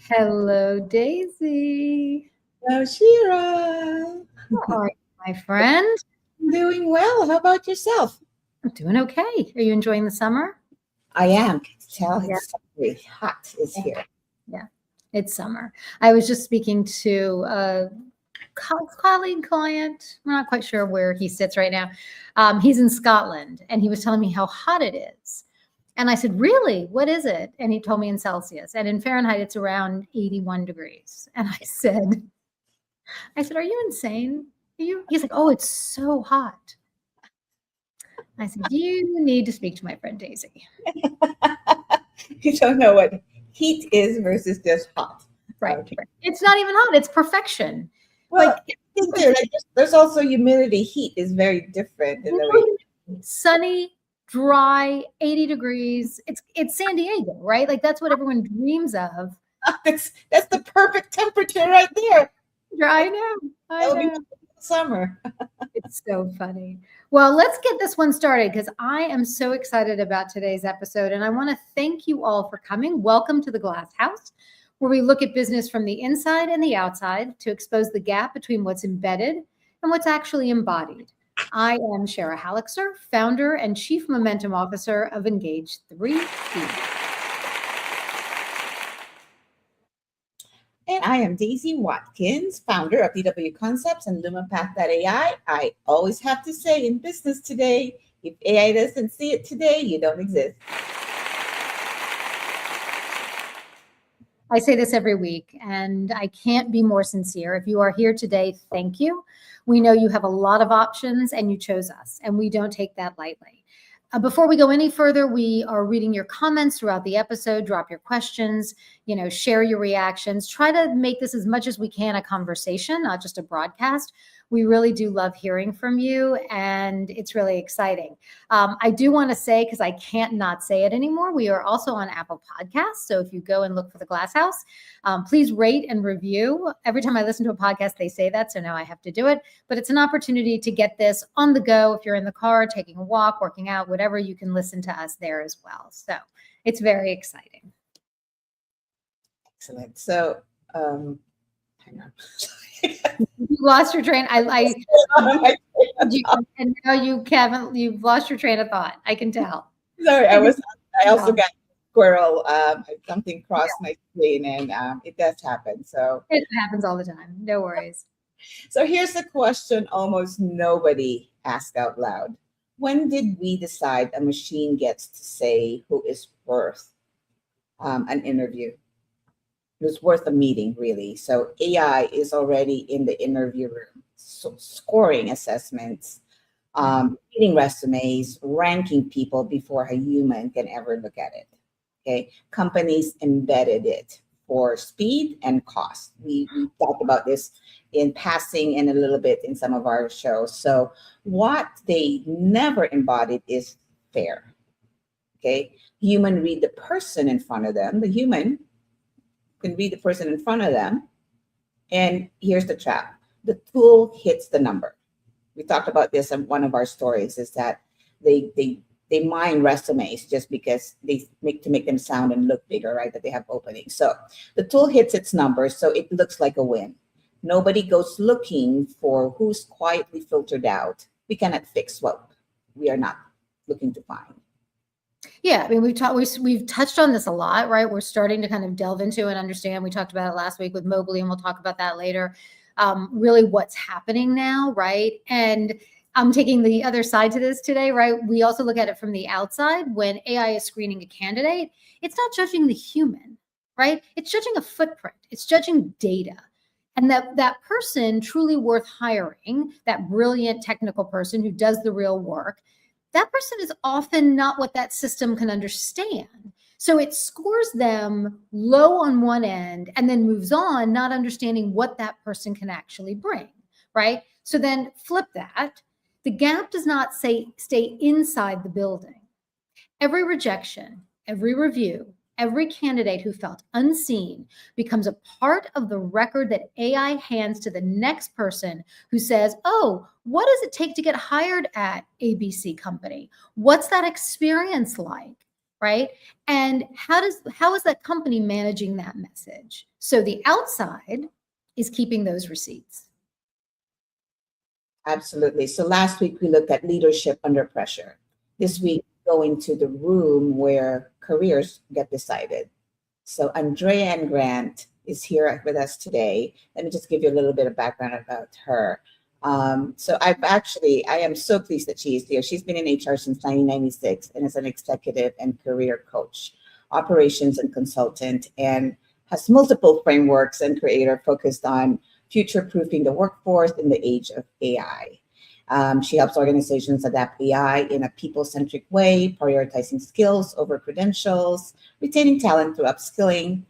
Hello, Daisy. Hello, Shera. How are you, my friend? I'm doing well. How about yourself? I'm doing okay. Are you enjoying the summer? I am. Can tell Yeah, it's very hot is yeah, here. yeah. It's summer. I was just speaking to a colleague, client. I'm not quite sure where he sits right now. He's in Scotland, and he was telling me how hot it is. And I said, "Really? What is it?" And he told me in Celsius, and in Fahrenheit, it's around 81 degrees. And I said, "Are you insane? Are you?" He's like, "Oh, it's so hot." I said, "You need to speak to my friend Daisy." You don't know what heat is versus just hot. Right, Okay. right. It's not even hot. It's perfection. Like Well, think there, like, there's also humidity. Heat is very different in the way. sunny, dry, 80 degrees. It's San Diego, right? Like that's what everyone dreams of. That's the perfect temperature right there. Yeah, I know. That I will be know. summer. It's so funny. Well, let's get this one started because I am so excited about today's episode. And I want to thank you all for coming. Welcome to the Glass House, where we look at business from the inside and the outside to expose the gap between what's embedded and what's actually embodied. I am Shera Haliczer, founder and chief momentum officer of Engage 3D. And I am Daisy Watkins, founder of DW Concepts and LumenPath.ai. I always have to say in business today, if AI doesn't see it today, you don't exist. I say this every week, and I can't be more sincere. If you are here today, thank you. We know you have a lot of options, and you chose us, and we don't take that lightly. Before we go any further, we are reading your comments throughout the episode. Drop your questions, share your reactions. Try to make this as much as we can a conversation, not just a broadcast. We really do love hearing from you, and it's really exciting. I do want to say, because I can't not say it anymore, we are also on Apple Podcasts. So if you go and look for the Glass House, please rate and review. Every time I listen to a podcast, they say that. So now I have to do it. But it's an opportunity to get this on the go. If you're in the car, taking a walk, working out, whatever, you can listen to us there as well. So it's very exciting. Excellent. So, hang on. You lost your train. And now you've lost your train of thought. I can tell. Sorry, I also No. got squirrel. Something crossed my screen, and it does happen. So It happens all the time. No worries. so here's a question almost nobody asked out loud. When did we decide a machine gets to say who is worth an interview? Who's worth a meeting, really? So AI is already in the interview room, scoring assessments, reading resumes, ranking people before a human can ever look at it. Okay, companies embedded it for speed and cost. We talked about this in passing and a little bit in some of our shows. So what they never embodied is fair. Okay, human read the person in front of them. The human can read the person in front of them, and here's the trap: the tool hits the number. We talked about this in one of our stories. Is that they mine resumes just because they make them sound and look bigger, right? That they have openings. So the tool hits its numbers, so it looks like a win. Nobody goes looking for who's quietly filtered out. We cannot fix what we are not looking to find. Yeah, I mean, we've touched on this a lot, right? We're starting to kind of delve into and understand. We talked about it last week with Mobley, and we'll talk about that later. Really, what's happening now, right? And I'm taking the other side to this today, right? We also look at it from the outside. When AI is screening a candidate, it's not judging the human, right? It's judging a footprint. It's judging data. And that person truly worth hiring, that brilliant technical person who does the real work, that person is often not what that system can understand. So it scores them low on one end and then moves on, not understanding what that person can actually bring, right? So then flip that. The gap does not stay inside the building. Every rejection, every review, every candidate who felt unseen becomes a part of the record that AI hands to the next person who says, oh, what does it take to get hired at ABC company? What's that experience like? right? And how is that company managing that message? So the outside is keeping those receipts. Absolutely. So last week we looked at leadership under pressure. This week, go into the room where careers get decided. So Andrea N is here with us today. Let me just give you a little bit of background about her. I am so pleased that she is here. She's been in HR since 1996 and is an executive and career coach, operations and consultant, and has multiple frameworks and creator focused on future-proofing the workforce in the age of AI. She helps organizations adapt AI in a people-centric way, prioritizing skills over credentials, retaining talent through upskilling,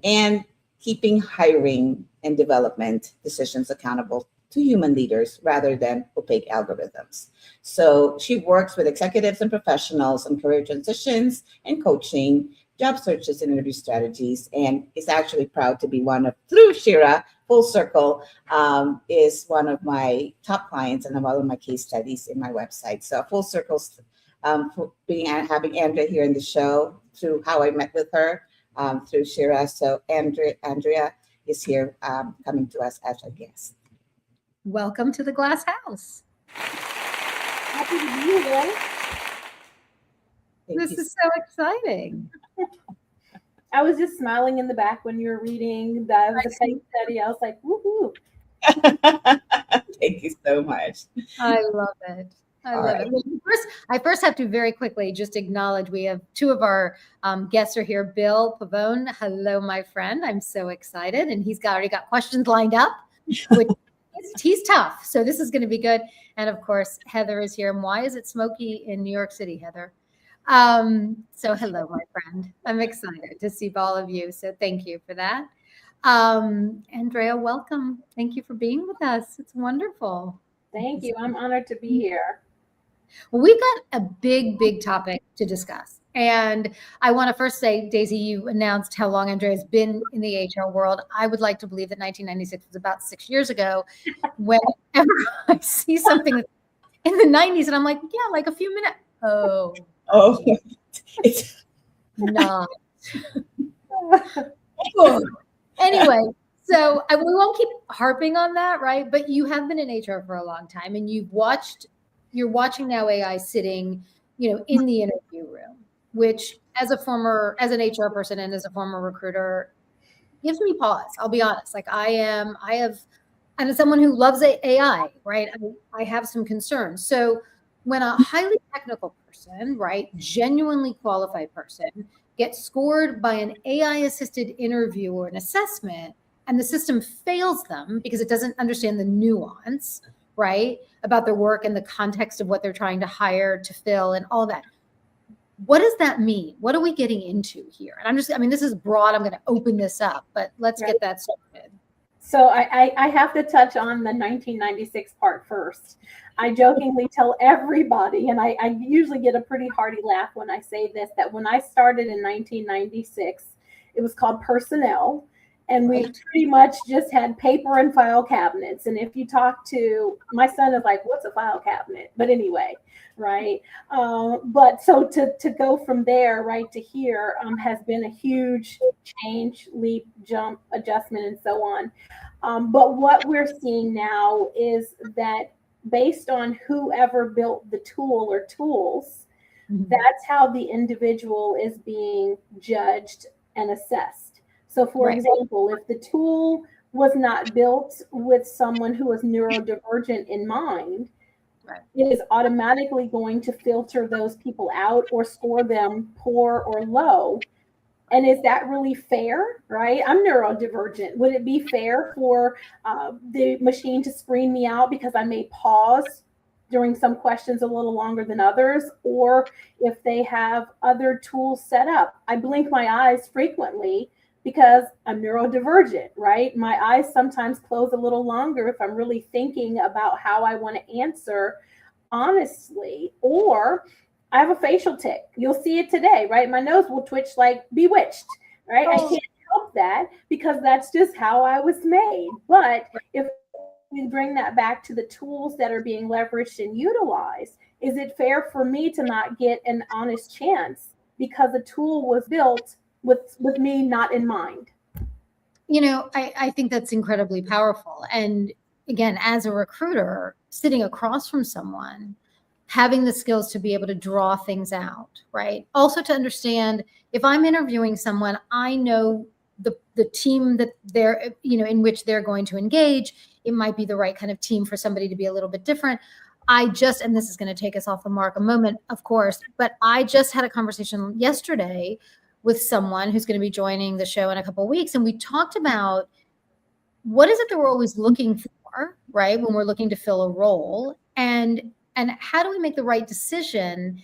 and keeping hiring and development decisions accountable to human leaders rather than opaque algorithms. So she works with executives and professionals on career transitions and coaching, job searches and interview strategies, and is actually proud to be through Shera, Full Circle, is one of my top clients and one of my case studies in my website. So Full Circle's for having Andrea here in the show through how I met with her through Shera. So Andrea is here coming to us as a guest. Welcome to the Glass House. Happy to be here. This is so exciting. I was just smiling in the back when you were reading the case study. I was like, woohoo. Thank you so much. I love it. I love it. Well, I first have to very quickly just acknowledge we have two of our guests are here. Bill Pavone. Hello, my friend. I'm so excited. And he's already got questions lined up, which he's tough. So this is going to be good. And of course, Heather is here. And why is it smoky in New York City, Heather? So hello, my friend. I'm excited to see all of you. So thank you for that. Andrea, welcome. Thank you for being with us. It's wonderful. Thank you. I'm honored to be here. Well, we've got a big topic to discuss. And I want to first say, Daisy, you announced how long Andrea's been in the HR world. I would like to believe that 1996 was about 6 years ago. Whenever I see something in the 90s and I'm like, yeah, like a few minutes. Oh, it's not. Anyway, so we won't keep harping on that, right? But you have been in HR for a long time, and you're watching now AI sitting, in the interview room, which as an HR person and as a former recruiter, gives me pause. I'll be honest. Like and as someone who loves AI, right? I have some concerns. So when a highly technical person, right, genuinely qualified person gets scored by an AI-assisted interview or an assessment, and the system fails them because it doesn't understand the nuance, right, about their work and the context of what they're trying to hire to fill and all that. What does that mean? What are we getting into here? And this is broad. I'm going to open this up, but let's get that started. So I have to touch on the 1996 part first. I jokingly tell everybody, and I usually get a pretty hearty laugh when I say this, that when I started in 1996, it was called personnel. And we pretty much just had paper and file cabinets. And if you talk to my son, is like, what's a file cabinet? But anyway, right. But so to go from there right to here has been a huge change, leap, jump, adjustment, and so on. But what we're seeing now is that based on whoever built the tool or tools, that's how the individual is being judged and assessed. So for example, if the tool was not built with someone who was neurodivergent in mind, it is automatically going to filter those people out or score them poor or low. And is that really fair, right? I'm neurodivergent. Would it be fair for the machine to screen me out because I may pause during some questions a little longer than others? Or if they have other tools set up, I blink my eyes frequently because I'm neurodivergent, right? My eyes sometimes close a little longer if I'm really thinking about how I want to answer honestly. Or I have a facial tic. You'll see it today, right? My nose will twitch like Bewitched, right? I can't help that because that's just how I was made. But if we bring that back to the tools that are being leveraged and utilized, Is it fair for me to not get an honest chance because the tool was built with me not in mind? I think that's incredibly powerful. And again, as a recruiter, sitting across from someone, having the skills to be able to draw things out, right? Also to understand, if I'm interviewing someone, I know the team that they're, in which they're going to engage. It might be the right kind of team for somebody to be a little bit different. And this is going to take us off the mark a moment, of course, but I just had a conversation yesterday with someone who's going to be joining the show in a couple of weeks. And we talked about what is it that we're always looking for, right? When we're looking to fill a role, and how do we make the right decision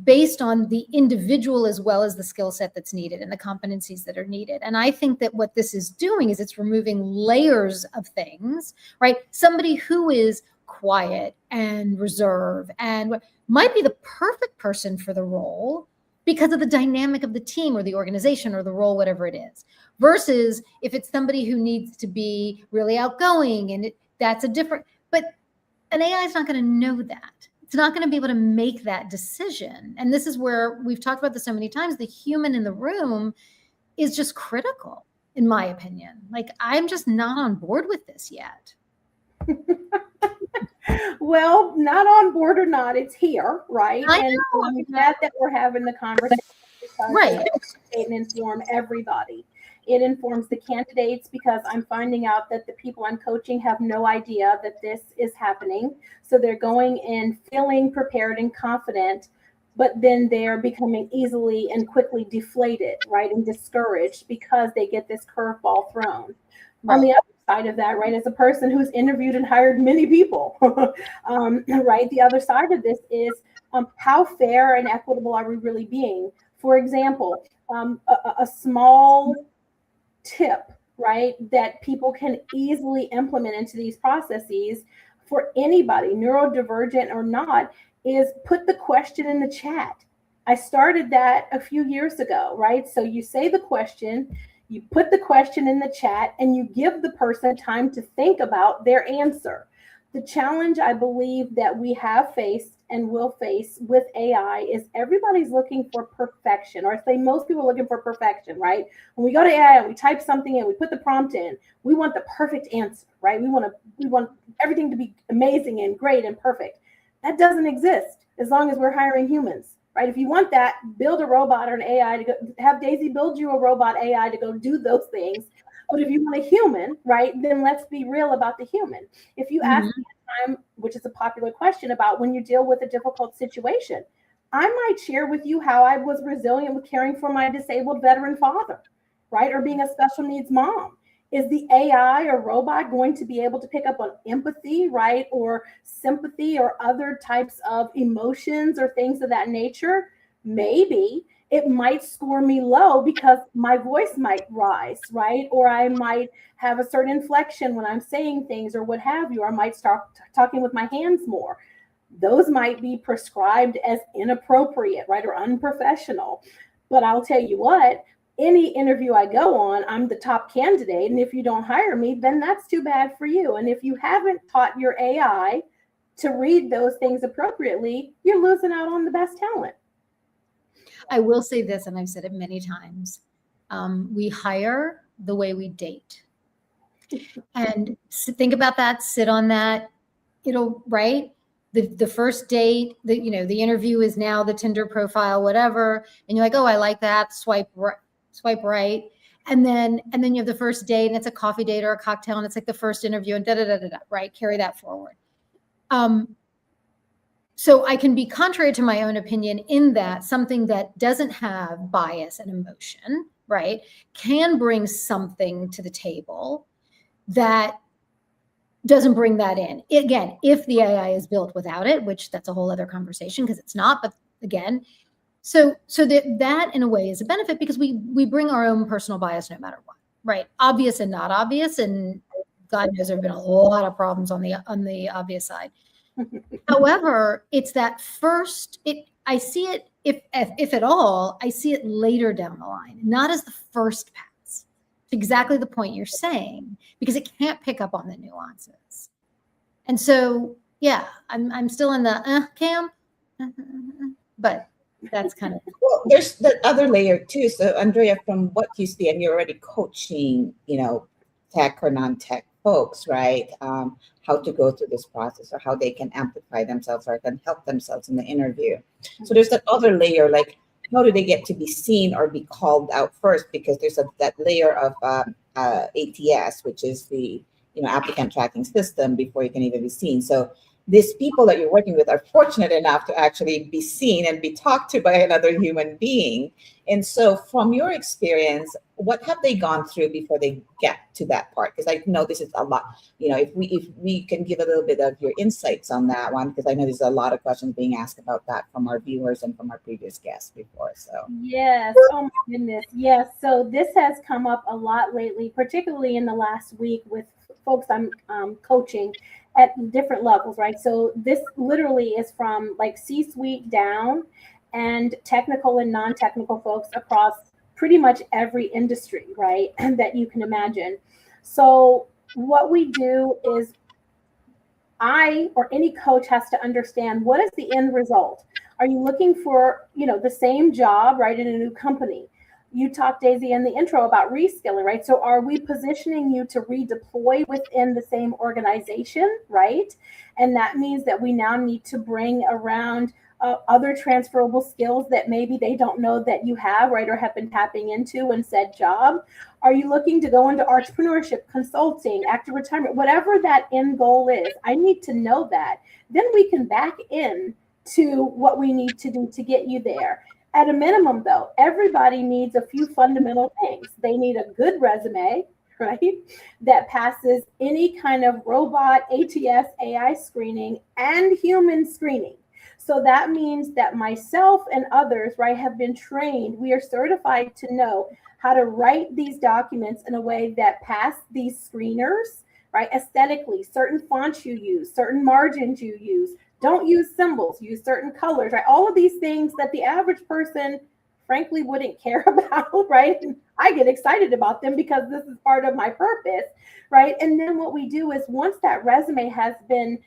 based on the individual as well as the skill set that's needed and the competencies that are needed. And I think that what this is doing is it's removing layers of things, right? Somebody who is quiet and reserved and might be the perfect person for the role because of the dynamic of the team or the organization or the role, whatever it is, versus if it's somebody who needs to be really outgoing, and that's a different, but an AI is not going to know that. It's not going to be able to make that decision. And this is where we've talked about this so many times. The human in the room is just critical, in my opinion. Like, I'm just not on board with this yet. Well, not on board or not, it's here, right? And I'm glad that we're having the conversation because right. It informs everybody. It informs the candidates because I'm finding out that the people I'm coaching have no idea that this is happening. So they're going in feeling prepared and confident, but then they're becoming easily and quickly deflated, right? And discouraged because they get this curveball thrown. Right. On the other side of that, right, as a person who's interviewed and hired many people, right, the other side of this is how fair and equitable are we really being? For example, a small tip, right, that people can easily implement into these processes for anybody, neurodivergent or not, is put the question in the chat. I started that a few years ago, right? So you say the question, you put the question in the chat, and you give the person time to think about their answer. The challenge I believe that we have faced and will face with AI is everybody's looking for perfection, or I say most people are looking for perfection, right? When we go to AI and we type something in, we put the prompt in, we want the perfect answer, right? We want everything to be amazing and great and perfect. That doesn't exist as long as we're hiring humans, right? If you want that, build a robot or an AI to go, have Daisy build you a robot AI to go do those things. But if you want a human, right, then let's be real about the human. If you ask me a time, which is a popular question about when you deal with a difficult situation, I might share with you how I was resilient with caring for my disabled veteran father, right, or being a special needs mom. Is the AI or robot going to be able to pick up on empathy, right, or sympathy or other types of emotions or things of that nature? Maybe. It might score me low because my voice might rise, right? Or I might have a certain inflection when I'm saying things or what have you, or I might start talking with my hands more. Those might be prescribed as inappropriate, right, or unprofessional. But I'll tell you what, any interview I go on, I'm the top candidate. And if you don't hire me, then that's too bad for you. And if you haven't taught your AI to read those things appropriately, you're losing out on the best talent. I will say this, and I've said it many times. We hire the way we date. And think about that, sit on that. It'll, right? The first date, the interview is now the Tinder profile, whatever. And you're like, oh, I like that. Swipe right. And then you have the first date, and it's a coffee date or a cocktail, and it's like the first interview, and right? Carry that forward. So I can be contrary to my own opinion in that something that doesn't have bias and emotion, right, can bring something to the table that doesn't bring that in. Again, if the AI is built without it, which that's a whole other conversation because it's not, but again, so that in a way is a benefit because we bring our own personal bias no matter what, right? Obvious and not obvious, and God knows there have been a lot of problems on the obvious side. However, it's that first, I see it, if at all, I see it later down the line, not as the first pass. Exactly the point you're saying, because it can't pick up on the nuances. And so, yeah, I'm still in the camp, But that's kind of Well, there's the other layer too. So Andrea, from what you see, and you're already coaching, tech or non-tech folks, right? How to go through this process or how they can amplify themselves or can help themselves in the interview. So there's that other layer, like how do they get to be seen or be called out first? Because there's that layer of ATS, which is the applicant tracking system before you can even be seen. So these people that you're working with are fortunate enough to actually be seen and be talked to by another human being. And so from your experience, what have they gone through before they get to that part? Because I know this is a lot, if we can give a little bit of your insights on that one, because I know there's a lot of questions being asked about that from our viewers and from our previous guests before. So yes, oh my goodness, yes. So this has come up a lot lately, particularly in the last week with folks I'm coaching at different levels, right? So this literally is from like C-suite down and technical and non-technical folks across pretty much every industry, right? That you can imagine. So what we do is I or any coach has to understand what is the end result. Are you looking for, the same job, right, in a new company? You talked, Daisy, in the intro about reskilling, right? So are we positioning you to redeploy within the same organization, right? And that means that we now need to bring around other transferable skills that maybe they don't know that you have, right, or have been tapping into in said job. Are you looking to go into entrepreneurship, consulting, active retirement, whatever that end goal is? I need to know that. Then we can back in to what we need to do to get you there. At a minimum, though, everybody needs a few fundamental things. They need a good resume, right, that passes any kind of robot, ATS, AI screening, and human screening. So that means that myself and others, right, have been trained. We are certified to know how to write these documents in a way that pass these screeners, right, aesthetically, certain fonts you use, certain margins you use. Don't use symbols, use certain colors, right? All of these things that the average person, frankly, wouldn't care about, right? And I get excited about them because this is part of my purpose, right? And then what we do is once that resume has been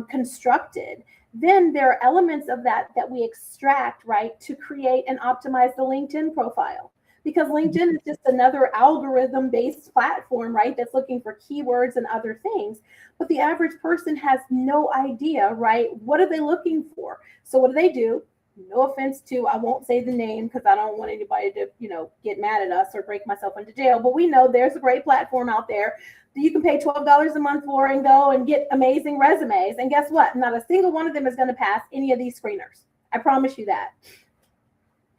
constructed, then there are elements of that we extract, right, to create and optimize the LinkedIn profile. Because LinkedIn is just another algorithm-based platform, right, that's looking for keywords and other things. But the average person has no idea, right? What are they looking for? So what do? No offense to, I won't say the name because I don't want anybody to, get mad at us or break myself into jail. But we know there's a great platform out there that you can pay $12 a month for and go and get amazing resumes. And guess what? Not a single one of them is going to pass any of these screeners. I promise you that.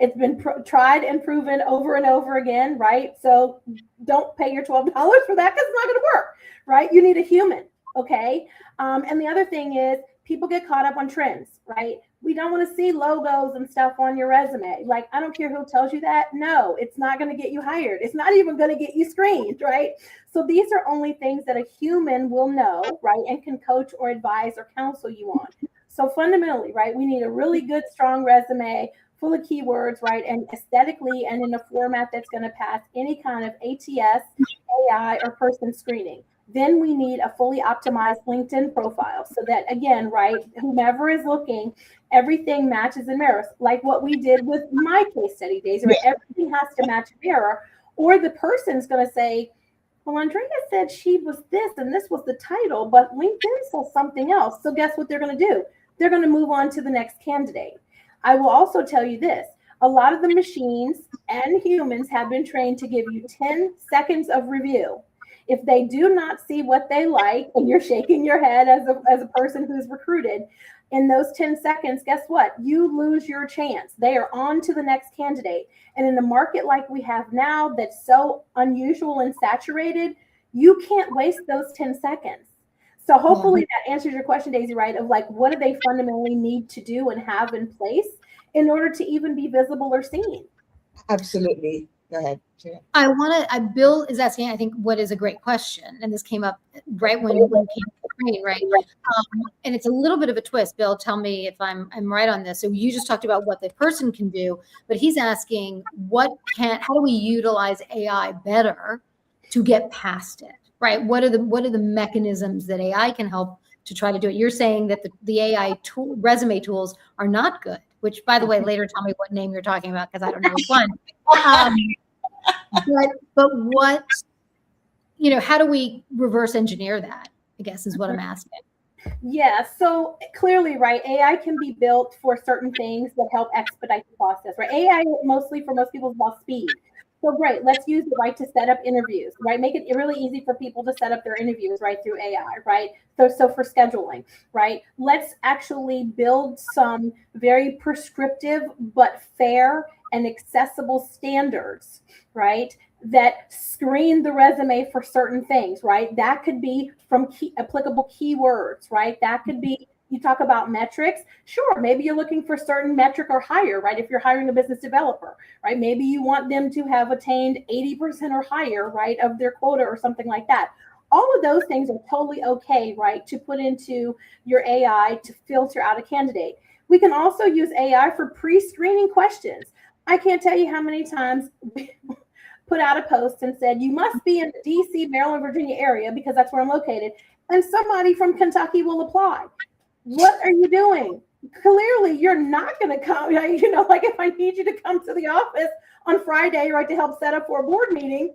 It's been tried and proven over and over again, right? So don't pay your $12 for that because it's not going to work, right? You need a human, okay? And the other thing is people get caught up on trends, right? We don't want to see logos and stuff on your resume. Like, I don't care who tells you that. No, it's not going to get you hired. It's not even going to get you screened, right? So these are only things that a human will know, right? And can coach or advise or counsel you on. So fundamentally, right, we need a really good, strong resume full of keywords, right? And aesthetically and in a format that's going to pass any kind of ATS, AI, or person screening. Then we need a fully optimized LinkedIn profile so that, again, right, whomever is looking, everything matches and mirrors, like what we did with my case study, Daisy, right? Everything has to match and mirror, or the person's going to say, well, Andrea said she was this and this was the title, but LinkedIn says something else. So guess what they're going to do? They're going to move on to the next candidate. I will also tell you this. A lot of the machines and humans have been trained to give you 10 seconds of review. If they do not see what they like, and you're shaking your head as a person who's recruited, in those 10 seconds, guess what? You lose your chance. They are on to the next candidate. And in a market like we have now that's so unusual and saturated, you can't waste those 10 seconds. So hopefully that answers your question, Daisy, right? Of like, what do they fundamentally need to do and have in place in order to even be visible or seen? absolutely. Go ahead. Shera. Bill is asking, I think, what is a great question. And this came up right when you came to the screen, right? And it's a little bit of a twist. Bill, tell me if I'm right on this. So you just talked about what the person can do, but he's asking how do we utilize AI better to get past it, right? What are the mechanisms that AI can help to try to do it. You're saying that the AI resume tools are not good, which, by the way, later tell me what name you're talking about, because I don't know which one. But what, how do we reverse engineer that, I guess, is what I'm asking. Yeah, so clearly, right, AI can be built for certain things that help expedite the process, right? AI mostly for most people is about speed. So great, let's use it, right, to set up interviews, right? Make it really easy for people to set up their interviews, right, through AI, right? So for scheduling, right? Let's actually build some very prescriptive but fair and accessible standards, right, that screen the resume for certain things, right? That could be from applicable keywords, right? That could be, you talk about metrics. Sure, maybe you're looking for certain metric or higher, right? If you're hiring a business developer, right? Maybe you want them to have attained 80% or higher, right, of their quota or something like that. All of those things are totally okay, right, to put into your AI to filter out a candidate. We can also use AI for pre-screening questions. I can't tell you how many times put out a post and said, you must be in the DC, Maryland, Virginia area, because that's where I'm located, and somebody from Kentucky will apply. What are you doing? Clearly, you're not going to come. Like if I need you to come to the office on Friday, right, to help set up for a board meeting,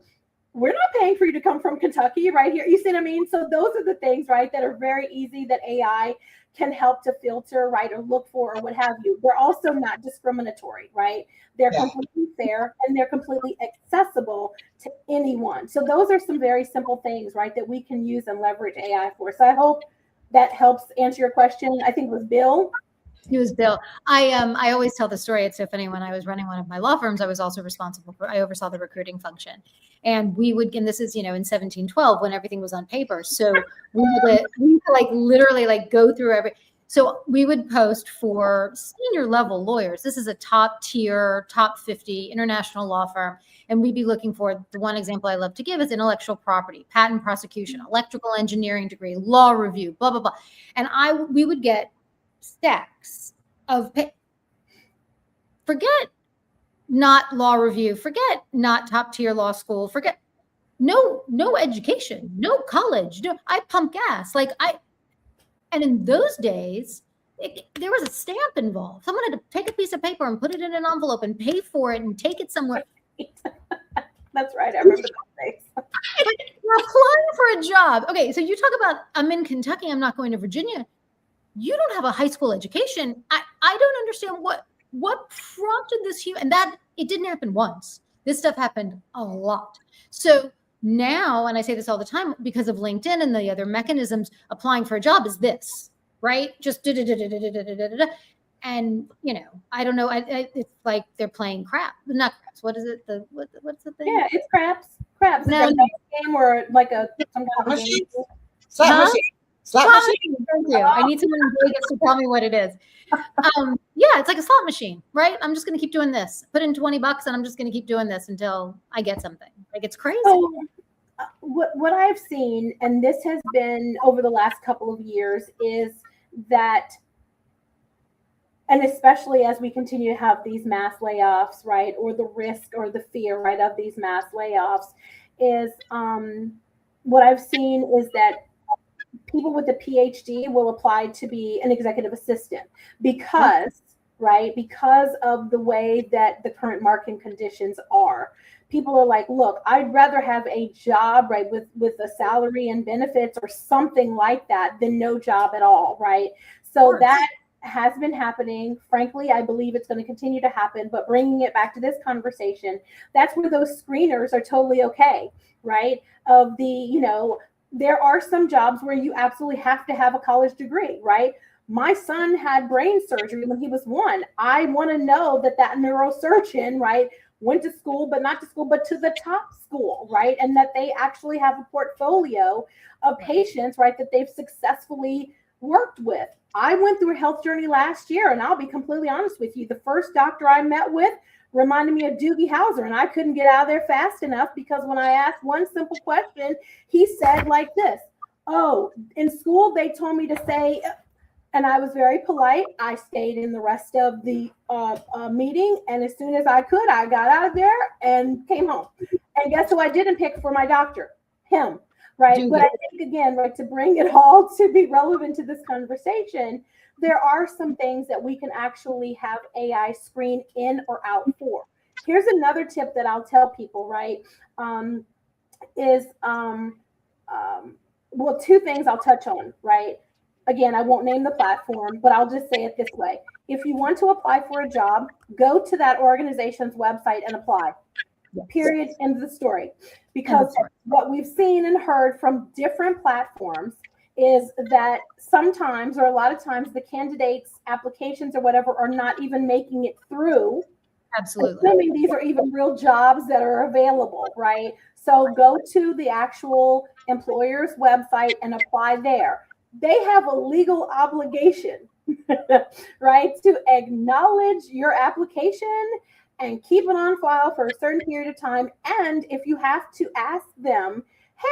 we're not paying for you to come from Kentucky right here. You see what I mean? So those are the things, right, that are very easy that AI can help to filter, right, or look for, or what have you. They're also not discriminatory, right? They're completely fair, and they're completely accessible to anyone. So those are some very simple things, right, that we can use and leverage AI for. So I hope that helps answer your question. I think it was Bill. It was Bill. I always tell the story. It's so funny. When I was running one of my law firms, I was also I oversaw the recruiting function. And and this is, in 1712 when everything was on paper. So we would like literally like go through so we would post for senior level lawyers. This is a top tier, top 50 international law firm. And we'd be looking for, the one example I love to give is intellectual property, patent prosecution, electrical engineering degree, law review, blah, blah, blah. And we would get stacks of forget not law review, forget not top tier law school, forget no education, no college. No, I pump gas. And in those days, there was a stamp involved. Someone had to take a piece of paper and put it in an envelope and pay for it and take it somewhere. That's right. I remember those days. You're applying for a job. Okay, so you talk about, I'm in Kentucky, I'm not going to Virginia. You don't have a high school education. I don't understand what prompted this and that it didn't happen once. This stuff happened a lot. So now, and I say this all the time, because of LinkedIn and the other mechanisms, applying for a job is this, right? Just and I don't know. It's like they're playing crap. Not craps. What is it? What's the thing? Yeah, it's craps. Craps. No. It's a game or like some kind of machine. game. Slot machine. Slot machine. Thank you. I need someone in Vegas to tell me what it is. Yeah, it's like a slot machine, right? I'm just going to keep doing this. Put in $20 and I'm just going to keep doing this until I get something. Like, it's crazy. So, what I've seen, and this has been over the last couple of years, is that, and especially as we continue to have these mass layoffs, right, or the risk or the fear, right, of these mass layoffs, is what I've seen is that people with a PhD will apply to be an executive assistant because of the way that the current market conditions are. People are like, look, I'd rather have a job, right, with a salary and benefits or something like that than no job at all, right? So that has been happening. Frankly, I believe it's going to continue to happen, but bringing it back to this conversation, that's where those screeners are totally okay, right? There are some jobs where you absolutely have to have a college degree, right? My son had brain surgery when he was 1. I want to know that neurosurgeon, right, went to school, but not to school, but to the top school, right? And that they actually have a portfolio of patients, right, that they've successfully worked with. I went through a health journey last year, and I'll be completely honest with you. The first doctor I met with reminded me of Doogie Howser, and I couldn't get out of there fast enough because when I asked one simple question, he said like this, oh, in school, they told me to say, and I was very polite. I stayed in the rest of the meeting, and as soon as I could, I got out of there and came home. And guess who I didn't pick for my doctor? Him. right? But I think, again, right, to bring it all to be relevant to this conversation, there are some things that we can actually have AI screen in or out for. Here's another tip that I'll tell people, right? Is well, two things I'll touch on, right? Again, I won't name the platform, but I'll just say it this way. If you want to apply for a job, go to that organization's website and apply. Period. End of the story. Because what we've seen and heard from different platforms is that sometimes, or a lot of times, the candidates' applications or whatever are not even making it through. Absolutely. Assuming these are even real jobs that are available, right? So go to the actual employer's website and apply there. They have a legal obligation, right, to acknowledge your application and keep it on file for a certain period of time. And if you have to ask them,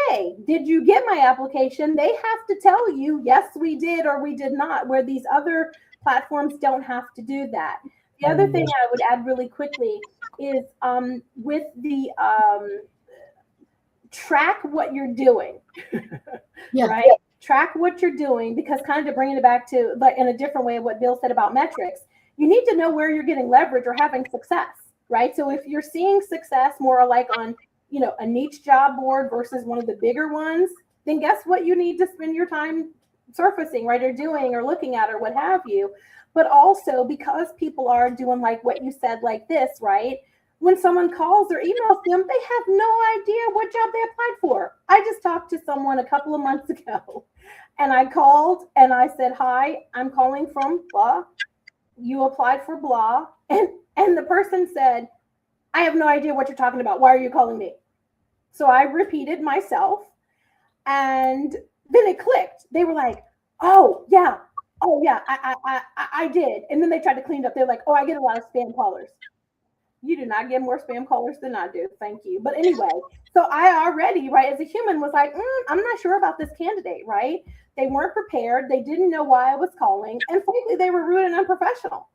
hey, did you get my application? They have to tell you, yes, we did, or we did not, where these other platforms don't have to do that. The other thing I would add really quickly is with the track what you're doing, right? Track what you're doing, because kind of to bring it back to, but in a different way of what Bill said about metrics, you need to know where you're getting leverage or having success, right? So if you're seeing success more like on, a niche job board versus one of the bigger ones, then guess what you need to spend your time surfacing, right, or doing or looking at or what have you. But also because people are doing like what you said, like this, right? When someone calls or emails them, they have no idea what job they applied for. I just talked to someone a couple of months ago and I called and I said, hi, I'm calling from blah. You applied for blah. And the person said, I have no idea what you're talking about. Why are you calling me? So I repeated myself and then it clicked. They were like, oh yeah, I did. And then they tried to clean it up. They're like, oh, I get a lot of spam callers. You do not get more spam callers than I do. Thank you. But anyway, so I already, right, as a human was like, I'm not sure about this candidate, right? They weren't prepared. They didn't know why I was calling. And frankly, they were rude and unprofessional.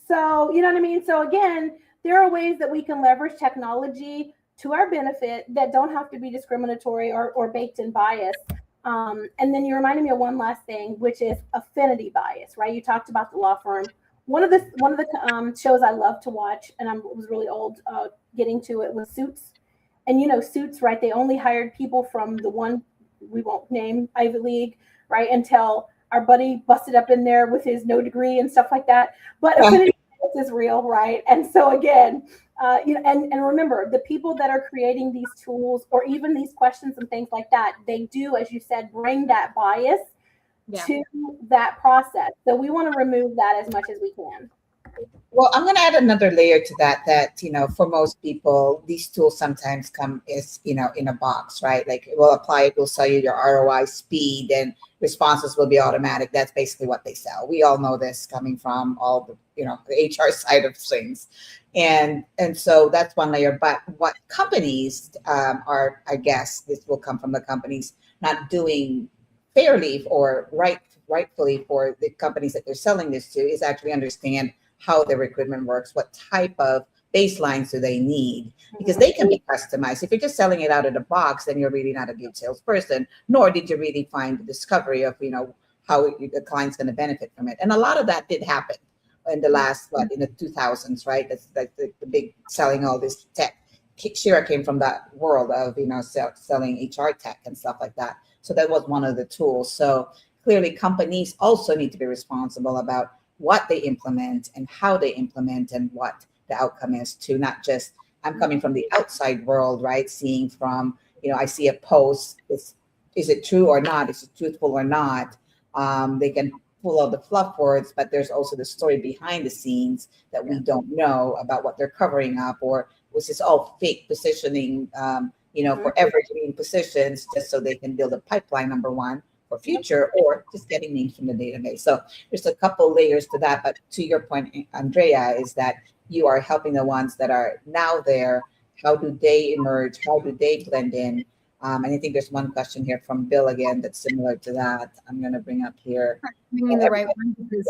So, you know what I mean? So again, there are ways that we can leverage technology to our benefit that don't have to be discriminatory or baked in bias. And then you reminded me of one last thing, which is affinity bias, right? You talked about the law firm. One of the shows I love to watch, and I was really old getting to it, was Suits. And Suits, right? They only hired people from the one we won't name, Ivy League, right? Until our buddy busted up in there with his no degree and stuff like that. But affinity bias is real, right? And so again, and remember, the people that are creating these tools or even these questions and things like that, they do, as you said, bring that bias to that process. So we want to remove that as much as we can. Well, I'm going to add another layer to that, for most people, these tools sometimes come as, in a box, right? Like we'll apply it, we'll sell you your ROI, speed, and responses will be automatic. That's basically what they sell. We all know this coming from all the, the HR side of things. And so that's one layer. But what companies are, I guess, this will come from the companies not doing fairly or rightfully for the companies that they're selling this to, is actually understand how their recruitment works, what type of baselines do they need, because they can be customized. If you're just selling it out of the box, then you're really not a good salesperson, nor did you really find the discovery of, how the client's going to benefit from it. And a lot of that did happen in the last, in the 2000s, right? That's like the big selling all this tech. Shera came from that world of, selling HR tech and stuff like that. So that was one of the tools. So clearly companies also need to be responsible about what they implement and how they implement and what the outcome is, to not just, I'm coming from the outside world, right? Seeing from, I see a post, is it true or not? Is it truthful or not? They can pull out the fluff words, but there's also the story behind the scenes that we don't know about what they're covering up, or was this all fake positioning, for evergreen positions just so they can build a pipeline, number one, for future, or just getting names from the database. So there's a couple layers to that. But to your point, Andrea, is that you are helping the ones that are now there. How do they emerge? How do they blend in? And I think there's one question here from Bill again that's similar to that. I'm going to bring up here. Bringing the right one. Because,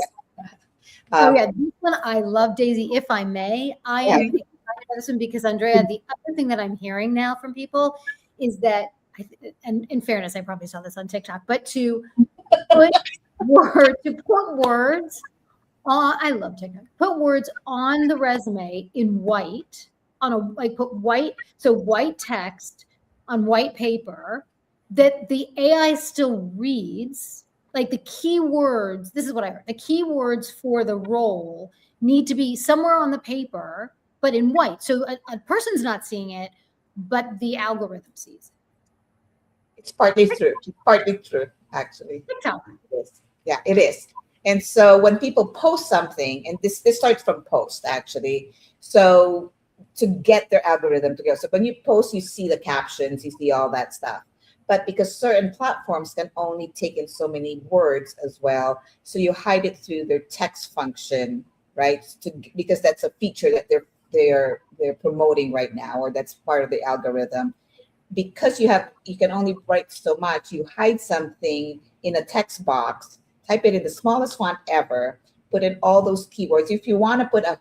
this one I love, Daisy. If I may, I am excited about this one because, Andrea, the other thing that I'm hearing now from people is that and in fairness, I probably saw this on TikTok, but to put words on, I love TikTok, put words on the resume in white, put white text on white paper that the AI still reads, like the keywords, this is what I heard, the keywords for the role need to be somewhere on the paper, but in white. So a person's not seeing it, but the algorithm sees it. It's partly true. It's partly true, actually. TikTok. Yeah, it is. And so when people post something, and this starts from post, actually. So to get their algorithm to go. So when you post, you see the captions, you see all that stuff. But because certain platforms can only take in so many words as well, so you hide it through their text function, right? Because that's a feature that they're promoting right now, or that's part of the algorithm. Because you can only write so much, you hide something in a text box, type it in the smallest font ever, put in all those keywords. If you want to put a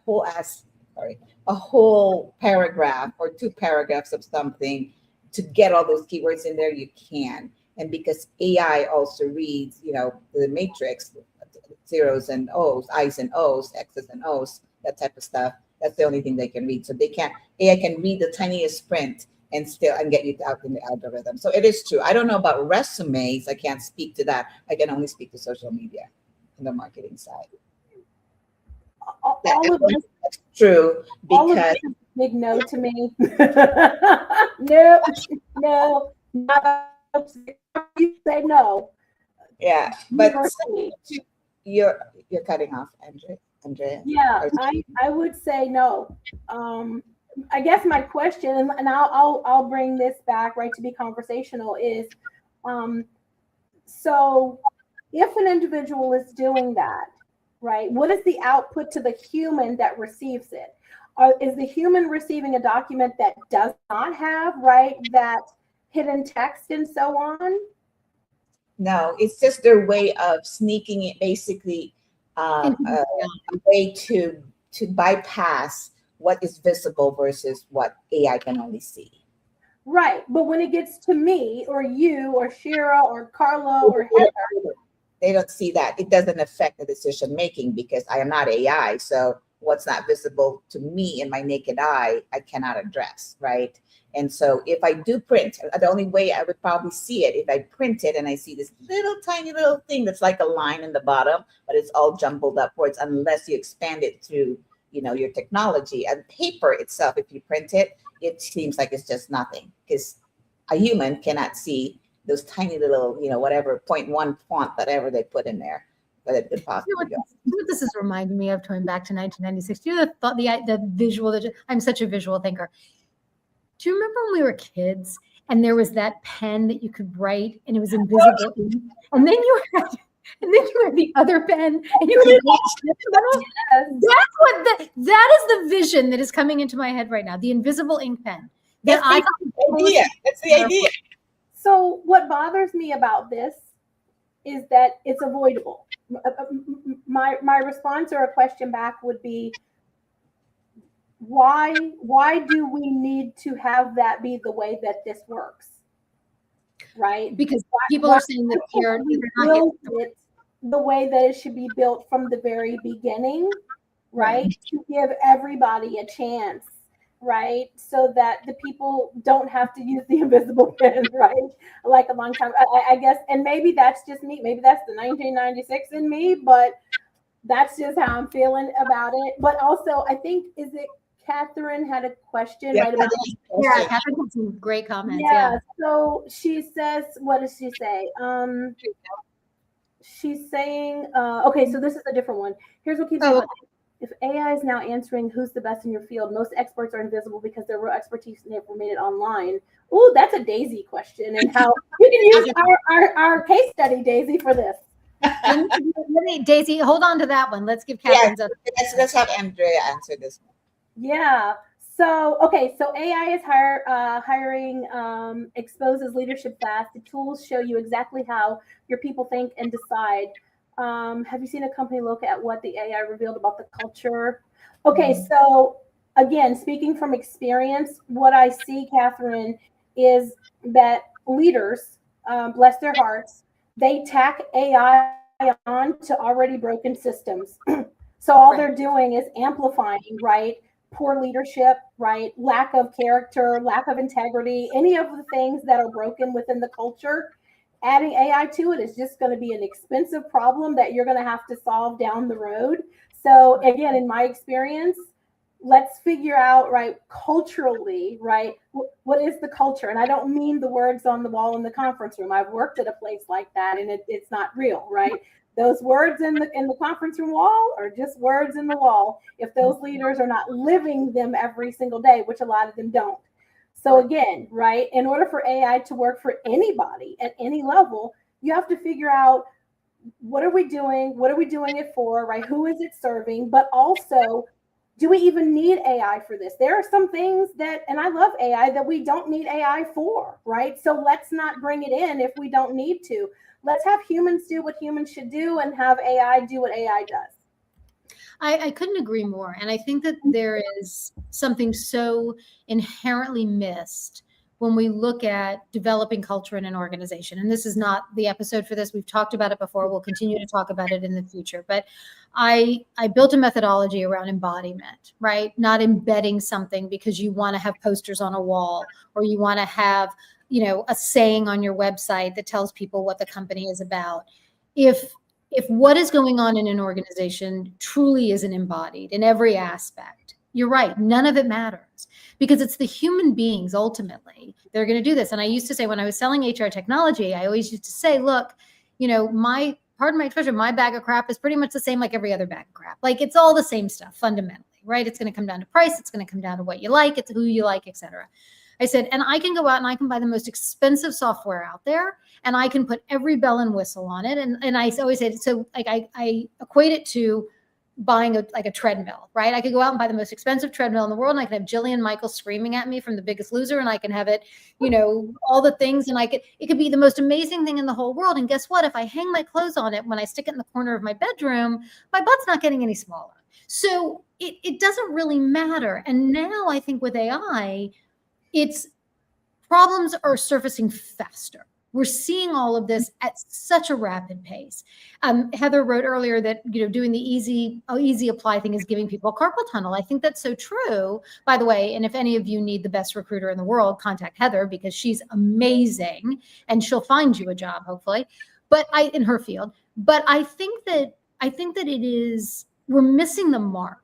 whole paragraph or 2 paragraphs of something to get all those keywords in there, you can. And because AI also reads, the matrix, zeros and O's, I's and O's, X's and O's, that type of stuff, that's the only thing they can read. So AI can read the tiniest print and get you out in the algorithm. So it is true. I don't know about resumes. I can't speak to that. I can only speak to social media and the marketing side. That's true, because big no to me. No, you say no. Yeah, but you're cutting off, Andrea. Yeah, I would say no. I guess my question, and I'll bring this back right to be conversational, is so if an individual is doing that, right, what is the output to the human that receives it? Is the human receiving a document that does not have, right, that hidden text and so on? No, it's just their way of sneaking it, basically a way to bypass what is visible versus what AI can only see. Right, but when it gets to me or you or Shera or Carla or Heather, they don't see that. It doesn't affect the decision making because I am not AI. So what's not visible to me in my naked eye, I cannot address, right? And so if I do print, the only way I would probably see it, if I print it and I see this little tiny little thing that's like a line in the bottom, but it's all jumbled upwards, unless you expand it through your technology. And paper itself, if you print it, it seems like it's just nothing, because a human cannot see those tiny little, whatever 0.1 font, whatever they put in there. But it could possibly go. What this is reminding me of, going back to 1996. The visual, I'm such a visual thinker. Do you remember when we were kids and there was that pen that you could write and it was invisible ink? And then you had the other pen and you could that is the vision that is coming into my head right now. The invisible ink pen. That's the idea. So what bothers me about this is that it's avoidable. My response or a question back would be, why do we need to have that be the way that this works? Right? Because people are saying that they're not build it the way that it should be built from the very beginning, right? To give everybody a chance, right? So that the people don't have to use the invisible pen, right? Like a long time, I guess, and maybe that's just me. Maybe that's the 1996 in me, but that's just how I'm feeling about it. But also, I think, is it Catherine had a question, right? Yeah, Catherine had some great comments. Yeah. So she says, what does she say? She's saying, okay, so this is a different one. Here's what keeps going. If AI is now answering who's the best in your field, most experts are invisible because their real expertise never made it online. Oh, that's a Daisy question, and how you can use our case study, Daisy, for this. Daisy, hold on to that one. Let's give Catherine. Let's have Andrea answer this one. Yeah. So, okay. So AI is hiring exposes leadership fast. The tools show you exactly how your people think and decide. Have you seen a company look at what the AI revealed about the culture? Okay. So again, speaking from experience, what I see, Catherine, is that leaders, bless their hearts, they tack AI on to already broken systems. So all they're doing is amplifying, right? Poor leadership, right? Lack of character, lack of integrity, any of the things that are broken within the culture. Adding AI to it is just going to be an expensive problem that you're going to have to solve down the road. So again, in my experience, let's figure out, right, culturally, right, what is the culture? And I don't mean the words on the wall in the conference room. I've worked at a place like that, and it's not real, right? Those words in the conference room wall are just words in the wall if those leaders are not living them every single day, which a lot of them don't. So again, right, in order for AI to work for anybody at any level, you have to figure out, what are we doing? What are we doing it for, right? Who is it serving? But also, do we even need AI for this? There are some things that, and I love AI, that we don't need AI for, right? So let's not bring it in if we don't need to. Let's have humans do what humans should do and have AI do what AI does. I couldn't agree more. And I think that there is something so inherently missed when we look at developing culture in an organization. And this is not the episode for this. We've talked about it before. We'll continue to talk about it in the future. But I built a methodology around embodiment, right? Not embedding something because you want to have posters on a wall, or you want to have, a saying on your website that tells people what the company is about. If what is going on in an organization truly isn't embodied in every aspect, you're right, none of it matters, because it's the human beings ultimately they're going to do this. And I used to say, when I was selling HR technology, I always used to say, look, pardon my expression, my bag of crap is pretty much the same like every other bag of crap. Like, it's all the same stuff fundamentally, right? It's going to come down to price. It's going to come down to what you like. It's who you like, et cetera. I said, and I can go out and I can buy the most expensive software out there, and I can put every bell and whistle on it. And I always said, so like I equate it to buying a treadmill, right? I could go out and buy the most expensive treadmill in the world, and I can have Jillian Michaels screaming at me from The Biggest Loser, and I can have it, all the things, and it could be the most amazing thing in the whole world. And guess what? If I hang my clothes on it, when I stick it in the corner of my bedroom, my butt's not getting any smaller. So it doesn't really matter. And now I think with AI, it's problems are surfacing faster. We're seeing all of this at such a rapid pace. Heather wrote earlier that doing the easy apply thing is giving people a carpal tunnel. I think that's so true, by the way. And if any of you need the best recruiter in the world, contact Heather, because she's amazing and she'll find you a job, hopefully. But in her field. But I think that we're missing the mark.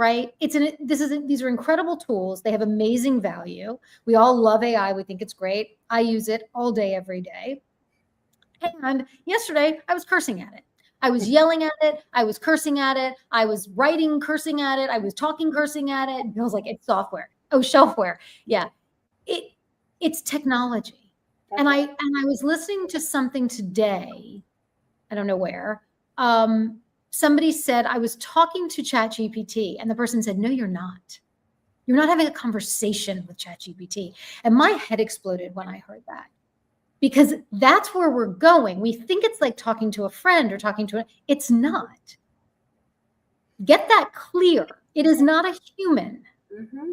Right? These are incredible tools. They have amazing value. We all love AI. We think it's great. I use it all day, every day. And yesterday I was cursing at it. I was yelling at it. I was cursing at it. I was writing, cursing at it. I was talking, cursing at it. I was like, it's software. Oh, shelfware. Yeah. It's technology. And I was listening to something today. I don't know where. Somebody said, I was talking to ChatGPT, and the person said, no, you're not. You're not having a conversation with ChatGPT. And my head exploded when I heard that, because that's where we're going. We think it's like talking to a friend or it's not. Get that clear. It is not a human. Mm-hmm.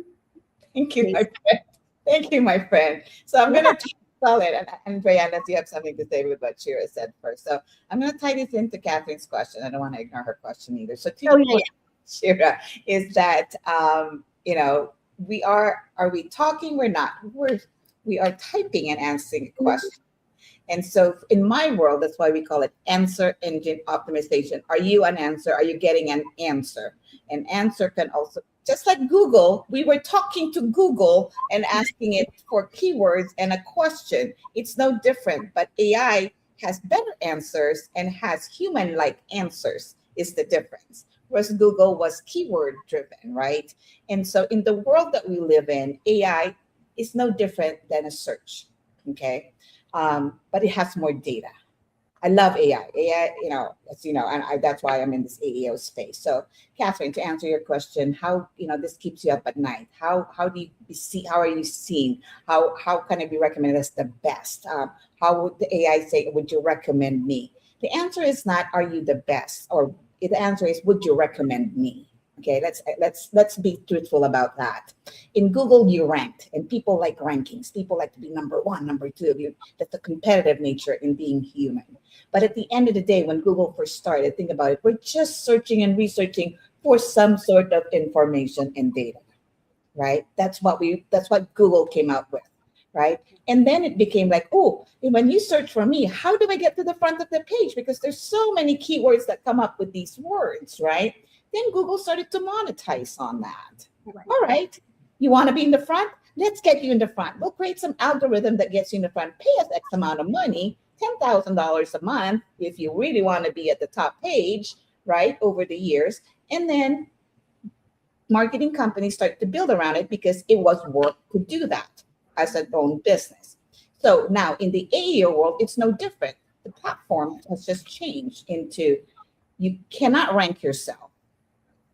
Thank you, my friend. Thank you, my friend. So I'm going to solid. And Brianna, do you have something to say with what Shera said first? So I'm going to tie this into Catherine's question. I don't want to ignore her question either. So Shera, is that, are we talking? We're not. We are typing and answering a question. And so in my world, that's why we call it answer engine optimization. Are you an answer? Are you getting an answer? An answer can also, just like Google, we were talking to Google and asking it for keywords and a question. It's no different, but AI has better answers and has human-like answers is the difference. Whereas Google was keyword driven, right? And so in the world that we live in, AI is no different than a search, okay? But it has more data. I love AI. AI, and that's why I'm in this AEO space. So, Catherine, to answer your question, how this keeps you up at night? How do you see? How are you seeing? How can it be recommended as the best? How would the AI say, would you recommend me? The answer is not, are you the best? Or the answer is, would you recommend me? Okay, let's be truthful about that. In Google, you ranked, and people like rankings. People like to be number one, number two. That's the competitive nature in being human. But at the end of the day, when Google first started, think about it. We're just searching and researching for some sort of information and data, right? That's what Google came out with, right? And then it became like, oh, when you search for me, how do I get to the front of the page? Because there's so many keywords that come up with these words, right? Then Google started to monetize on that. Right. All right, you want to be in the front? Let's get you in the front. We'll create some algorithm that gets you in the front. Pay us X amount of money, $10,000 a month, if you really want to be at the top page, right? Over the years, and then marketing companies start to build around it because it was work to do that as an own business. So now in the AEO world, it's no different. The platform has just changed into you cannot rank yourself.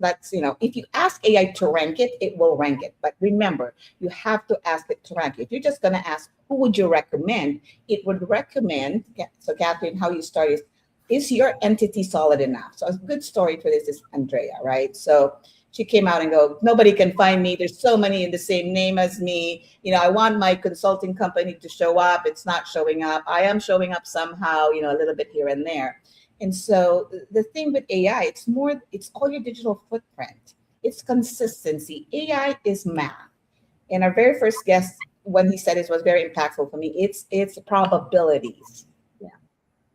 That's, if you ask AI to rank it, it will rank it. But remember, you have to ask it to rank it. If you're just going to ask, who would you recommend? It would recommend, so Catherine, how you start is your entity solid enough? So a good story for this is Andrea, right? So she came out and go, nobody can find me. There's so many in the same name as me. I want my consulting company to show up. It's not showing up. I am showing up somehow, a little bit here and there. And so the thing with AI, it's all your digital footprint. It's consistency. AI is math. And our very first guest, when he said it, was very impactful for me. It's probabilities. Yeah.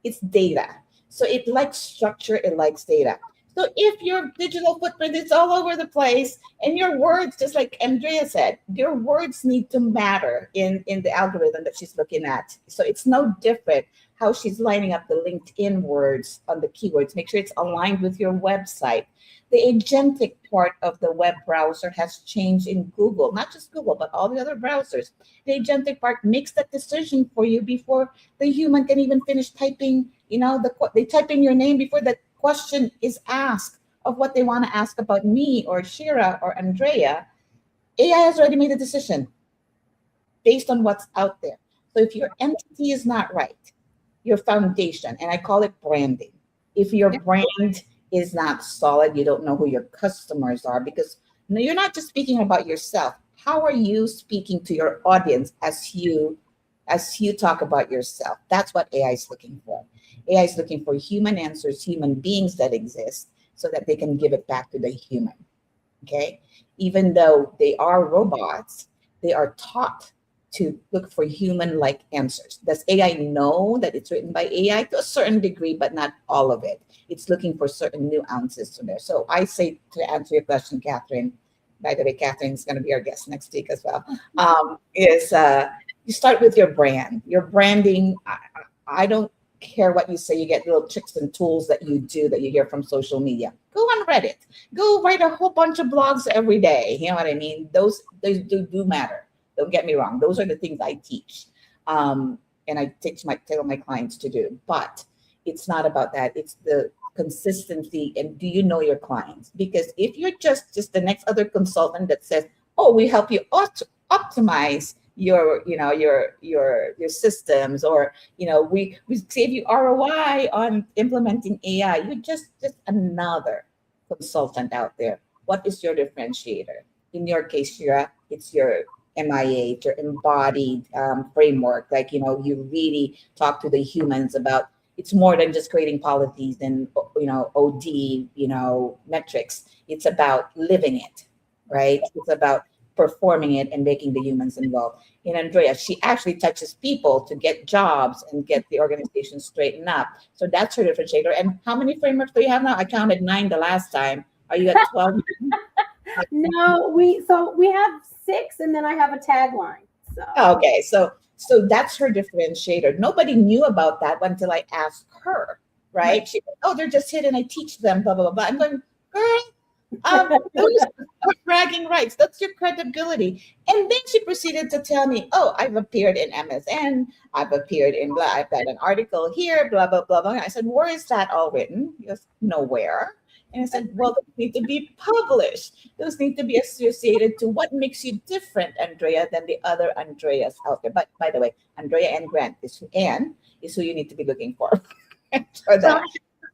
It's data. So it likes structure, it likes data. So if your digital footprint is all over the place and your words, just like Andrea said, your words need to matter in the algorithm that she's looking at. So it's no different how she's lining up the LinkedIn words on the keywords. Make sure it's aligned with your website. The agentic part of the web browser has changed in Google, not just Google, but all the other browsers. The agentic part makes that decision for you before the human can even finish typing. They type in your name before that question is asked of what they want to ask about me or Shera or Andrea. AI has already made a decision based on what's out there. So if your entity is not right, your foundation, and I call it branding. If your brand is not solid, you don't know who your customers are, because you're not just speaking about yourself. How are you speaking to your audience as you talk about yourself? That's what AI is looking for. AI is looking for human answers, human beings that exist, so that they can give it back to the human. Okay? Even though they are robots, they are taught to look for human-like answers. Does AI know that it's written by AI? To a certain degree, but not all of it. It's looking for certain nuances to there. So I say, to answer your question, Catherine, by the way, Catherine's going to be our guest next week as well, you start with your brand. Your branding, I don't care what you say. You get little tricks and tools that you do that you hear from social media. Go on Reddit. Go write a whole bunch of blogs every day. You know what I mean? Those do matter. Don't get me wrong. Those are the things I teach. And I tell my clients to do. But it's not about that. It's the consistency, and do you know your clients? Because if you're just the next other consultant that says, oh, we help you optimize your systems, or we save you ROI on implementing AI, you're just another consultant out there. What is your differentiator? In your case, Shera, it's your MIA, it's your embodied framework. Like, you really talk to the humans about, it's more than just creating policies and OD metrics. It's about living it, right? It's about performing it and making the humans involved. In Andrea, she actually touches people to get jobs and get the organization straightened up. So that's her differentiator. And how many frameworks do you have now? I counted 9 the last time. Are you at 12? No, we have 6, and then I have a tagline. So okay, so that's her differentiator. Nobody knew about that until I asked her, right? She goes, oh, they're just hidden. I teach them, blah, blah, blah. I'm going, girl, those are bragging rights. That's your credibility. And then she proceeded to tell me, oh, I've appeared in MSN. I've appeared in blah. I've got an article here, blah, blah, blah, blah. I said, where is that all written? He goes, nowhere. And I said, well, those need to be published. Those need to be associated to what makes you different, Andrea, than the other Andreas out there. But by the way, Andrea N. Grant is who you need to be looking for. For that.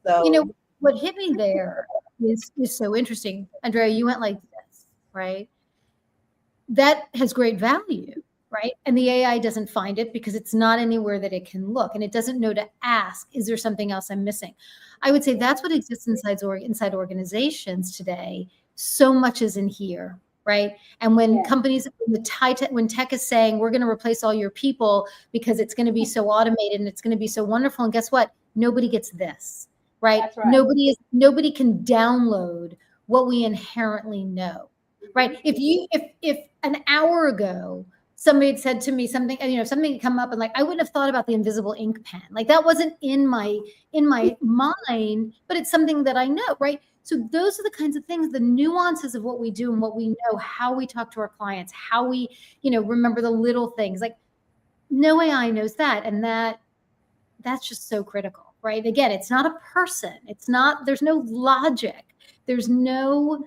So, what hit me there is so interesting. Andrea, you went like this, right? That has great value, right? And the AI doesn't find it because it's not anywhere that it can look, and it doesn't know to ask, is there something else I'm missing? I would say that's what exists inside organizations today. So much is in here, right? And when Yeah. companies, when tech is saying we're going to replace all your people because it's going to be so automated and it's going to be so wonderful, and guess what? Nobody gets this, right? That's right. Nobody can download what we inherently know, right? If an hour ago somebody had said to me something, something had come up and like I wouldn't have thought about the invisible ink pen, like that wasn't in my mind, but it's something that I know, right? So those are the kinds of things, the nuances of what we do and what we know, how we talk to our clients, how we remember the little things. Like no AI knows that, and that's just so critical, right? Again, it's not a person, there's no logic, there's no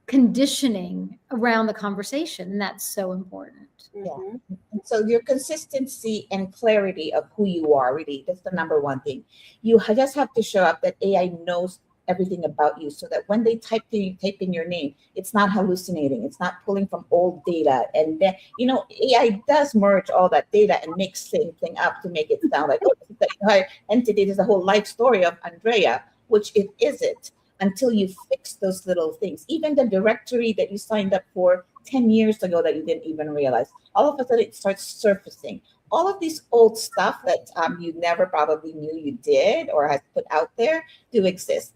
conditioning around the conversation, and that's so important. Mm-hmm. So your consistency and clarity of who you are, really, that's the number one thing. You just have to show up that AI knows everything about you, so that when they type in your name, it's not hallucinating, it's not pulling from old data. And then AI does merge all that data and mix thing up to make it sound like, oh, this is the entire entity, there's a whole life story of Andrea, which it isn't, until you fix those little things. Even the directory that you signed up for 10 years ago that you didn't even realize, all of a sudden it starts surfacing. All of these old stuff that you never probably knew you did or has put out there do exist.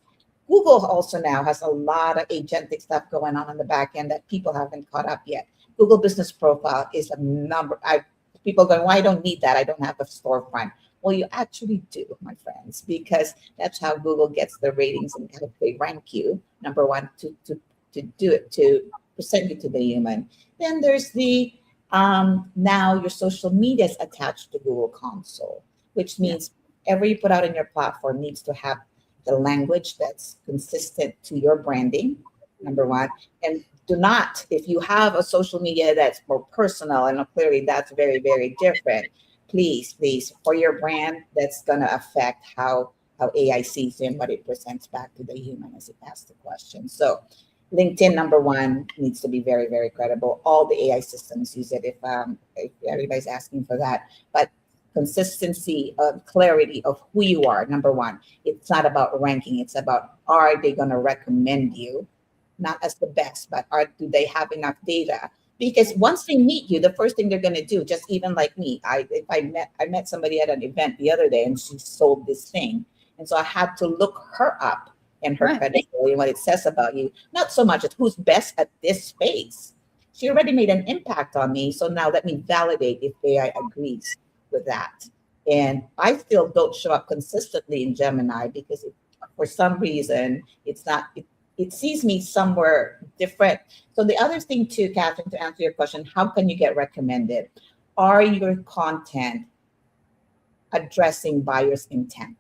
Google also now has a lot of agentic stuff going on in the back end that people haven't caught up yet. Google Business Profile is a number. People going, well, I don't need that. I don't have a storefront. Well, you actually do, my friends, because that's how Google gets the ratings and how they rank you, number one, to do it, to present you to the human. Then there's the now your social media is attached to Google Console, which means whatever you put out in your platform needs to have the language that's consistent to your branding, number one. And do not, if you have a social media that's more personal, and clearly that's very, very different, please, for your brand, that's going to affect how AI sees you and what it presents back to the human as it asks the question. So LinkedIn, number one, needs to be very, very credible. All the AI systems use it if everybody's asking for that. But consistency, clarity of who you are, number one. It's not about ranking. It's about, are they going to recommend you? Not as the best, but do they have enough data? Because once they meet you, the first thing they're going to do, just even like me, I met somebody at an event the other day and she sold this thing. And so I had to look her up and her credibility and what it says about you, not so much as who's best at this space. She already made an impact on me. So now let me validate if AI agrees with that. And I still don't show up consistently in Gemini because for some reason, it sees me somewhere different. So the other thing too, Catherine, to answer your question, how can you get recommended? Are your content addressing buyer's intent?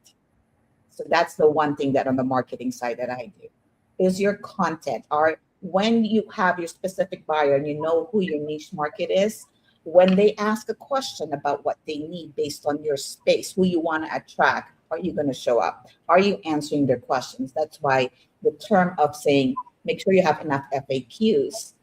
So that's the one thing that on the marketing side that I do. Is your content, when you have your specific buyer and you know who your niche market is, when they ask a question about what they need based on your space, who you want to attract, are you going to show up? Are you answering their questions? That's why the term of saying, make sure you have enough FAQs,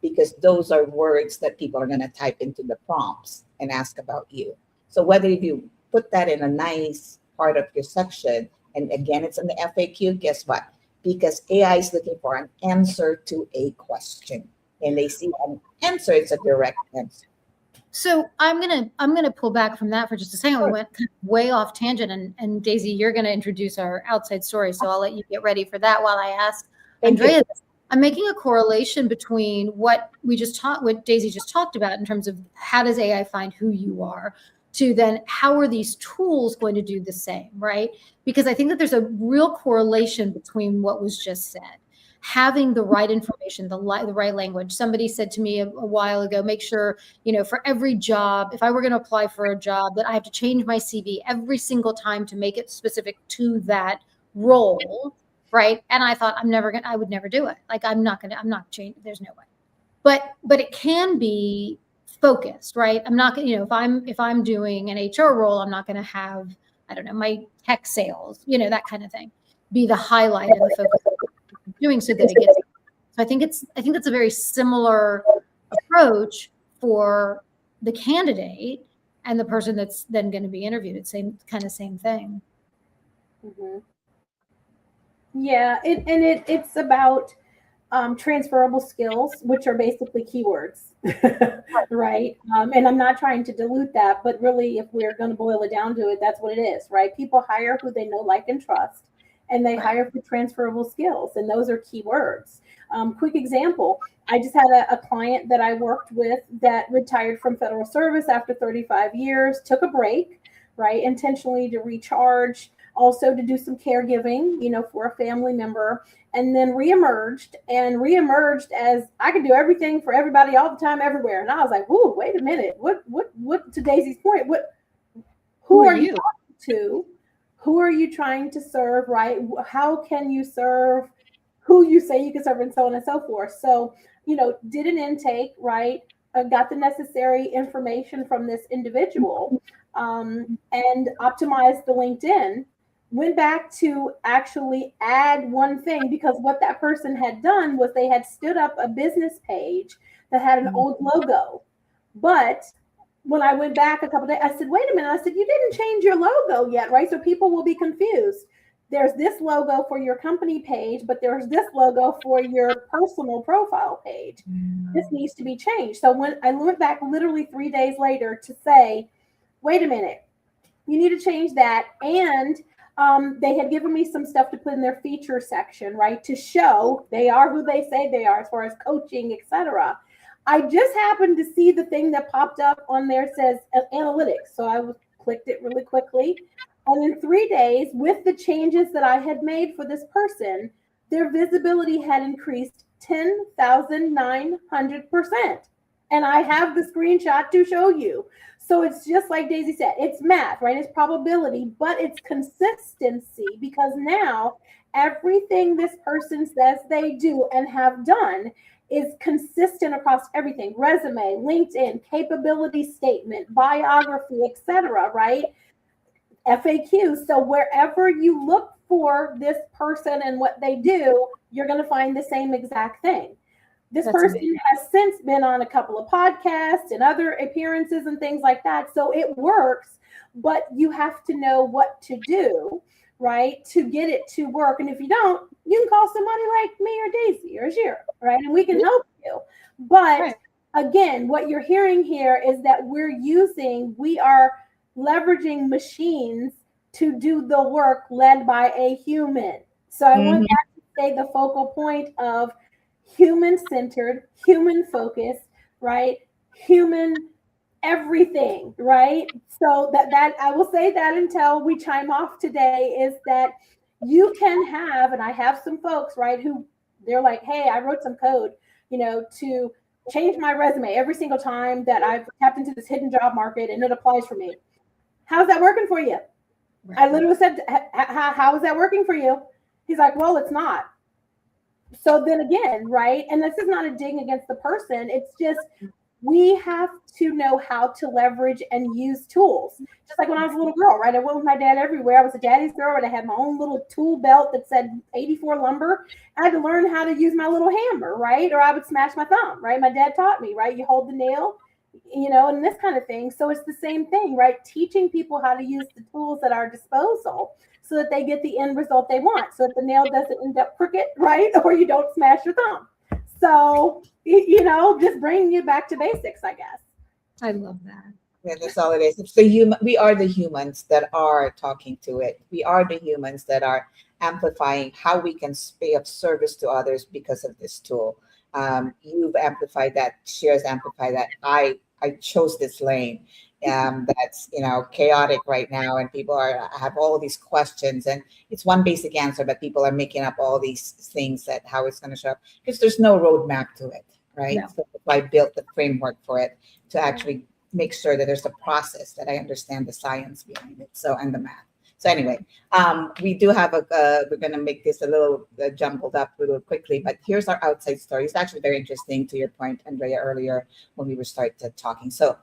because those are words that people are going to type into the prompts and ask about you. So whether you put that in a nice part of your section, and again, it's in the FAQ, guess what? Because AI is looking for an answer to a question, and they see an answer, it's a direct answer. So I'm gonna pull back from that for just a second. Sure. We went kind of way off tangent, and Daisy, you're gonna introduce our outside story. So I'll let you get ready for that while I ask Andrea. I'm making a correlation between what Daisy just talked about in terms of how does AI find who you are, to then how are these tools going to do the same, right? Because I think that there's a real correlation between what was just said. Having the right information, the right language. Somebody said to me a while ago, make sure, for every job, if I were going to apply for a job, that I have to change my CV every single time to make it specific to that role, right? And I thought, I would never do it. Like, I'm not changing, there's no way. But it can be focused, right? I'm not going to, if I'm doing an HR role, I'm not going to have, I don't know, my tech sales, that kind of thing. be the highlight and the focus of what you're doing so that it gets. So I think that's a very similar approach for the candidate and the person that's then going to be interviewed. It's same thing. Mm-hmm. Yeah, it's about transferable skills, which are basically keywords, right? And I'm not trying to dilute that, but really, if we're going to boil it down to it, that's what it is, right? People hire who they know, like, and trust, and they hire for transferable skills, and those are keywords. Quick example, I just had a client that I worked with that retired from federal service after 35 years, took a break, right, intentionally to recharge, also to do some caregiving, for a family member, and then reemerged as I can do everything for everybody all the time, everywhere. And I was like, "Whoa, wait a minute! What?" To Daisy's point, who are you talking to? Who are you trying to serve? Right? How can you serve who you say you can serve, and so on and so forth? So, did an intake, right? Got the necessary information from this individual, and optimized the LinkedIn. Went back to actually add one thing, because what that person had done was they had stood up a business page that had an old logo. But when I went back a couple of days, I said, wait a minute. I said, you didn't change your logo yet, right? So people will be confused. There's this logo for your company page, but there's this logo for your personal profile page. This needs to be changed. So when I went back literally 3 days later to say, wait a minute, you need to change that. And they had given me some stuff to put in their feature section, right, to show they are who they say they are as far as coaching, etc. I just happened to see the thing that popped up on there says analytics. So I clicked it really quickly. And in 3 days, with the changes that I had made for this person, their visibility had increased 10,900%. And I have the screenshot to show you. So it's just like Daisy said, it's math, right? It's probability, but it's consistency, because now everything this person says they do and have done is consistent across everything: resume, LinkedIn, capability statement, biography, etc., right? FAQs. So wherever you look for this person and what they do, you're going to find the same exact thing. This person has since been on a couple of podcasts and other appearances and things like that. So it works, but you have to know what to do, right, to get it to work. And if you don't, you can call somebody like me or Daisy or Shera, right? And we can help you. But again, what you're hearing here is that we are leveraging machines to do the work led by a human. So I want that to stay the focal point of human-centered, human-focused, right? Human everything, right? So that I will say that until we chime off today, is that you can have, and I have some folks, right, who they're like, hey, I wrote some code, to change my resume every single time that I've tapped into this hidden job market and it applies for me. How's that working for you? Right. I literally said, how is that working for you? He's like, well, it's not. So then again, right? And this is not a dig against the person. It's just, we have to know how to leverage and use tools. Just like when I was a little girl, right? I went with my dad everywhere. I was a daddy's girl, and I had my own little tool belt that said 84 lumber. I had to learn how to use my little hammer, right? Or I would smash my thumb, right? My dad taught me, right? You hold the nail, and this kind of thing. So it's the same thing, right? Teaching people how to use the tools at our disposal so that they get the end result they want. So that the nail doesn't end up crooked, right? Or you don't smash your thumb. So, just bringing you back to basics, I guess. I love that. Yeah, that's all it is. It's we are the humans that are talking to it. We are the humans that are amplifying how we can be of service to others because of this tool. You've amplified that. Shera's amplified that. I chose this lane. That's chaotic right now, and people have all these questions, and it's one basic answer, but people are making up all these things that how it's going to show up, because there's no roadmap to it, right? No. So I built the framework for it to actually make sure that there's a process, that I understand the science behind it, and the math. So anyway, we do have we're going to make this a little jumbled up a little quickly, but here's our outside story. It's actually very interesting, to your point, Andrea, earlier when we were started talking. So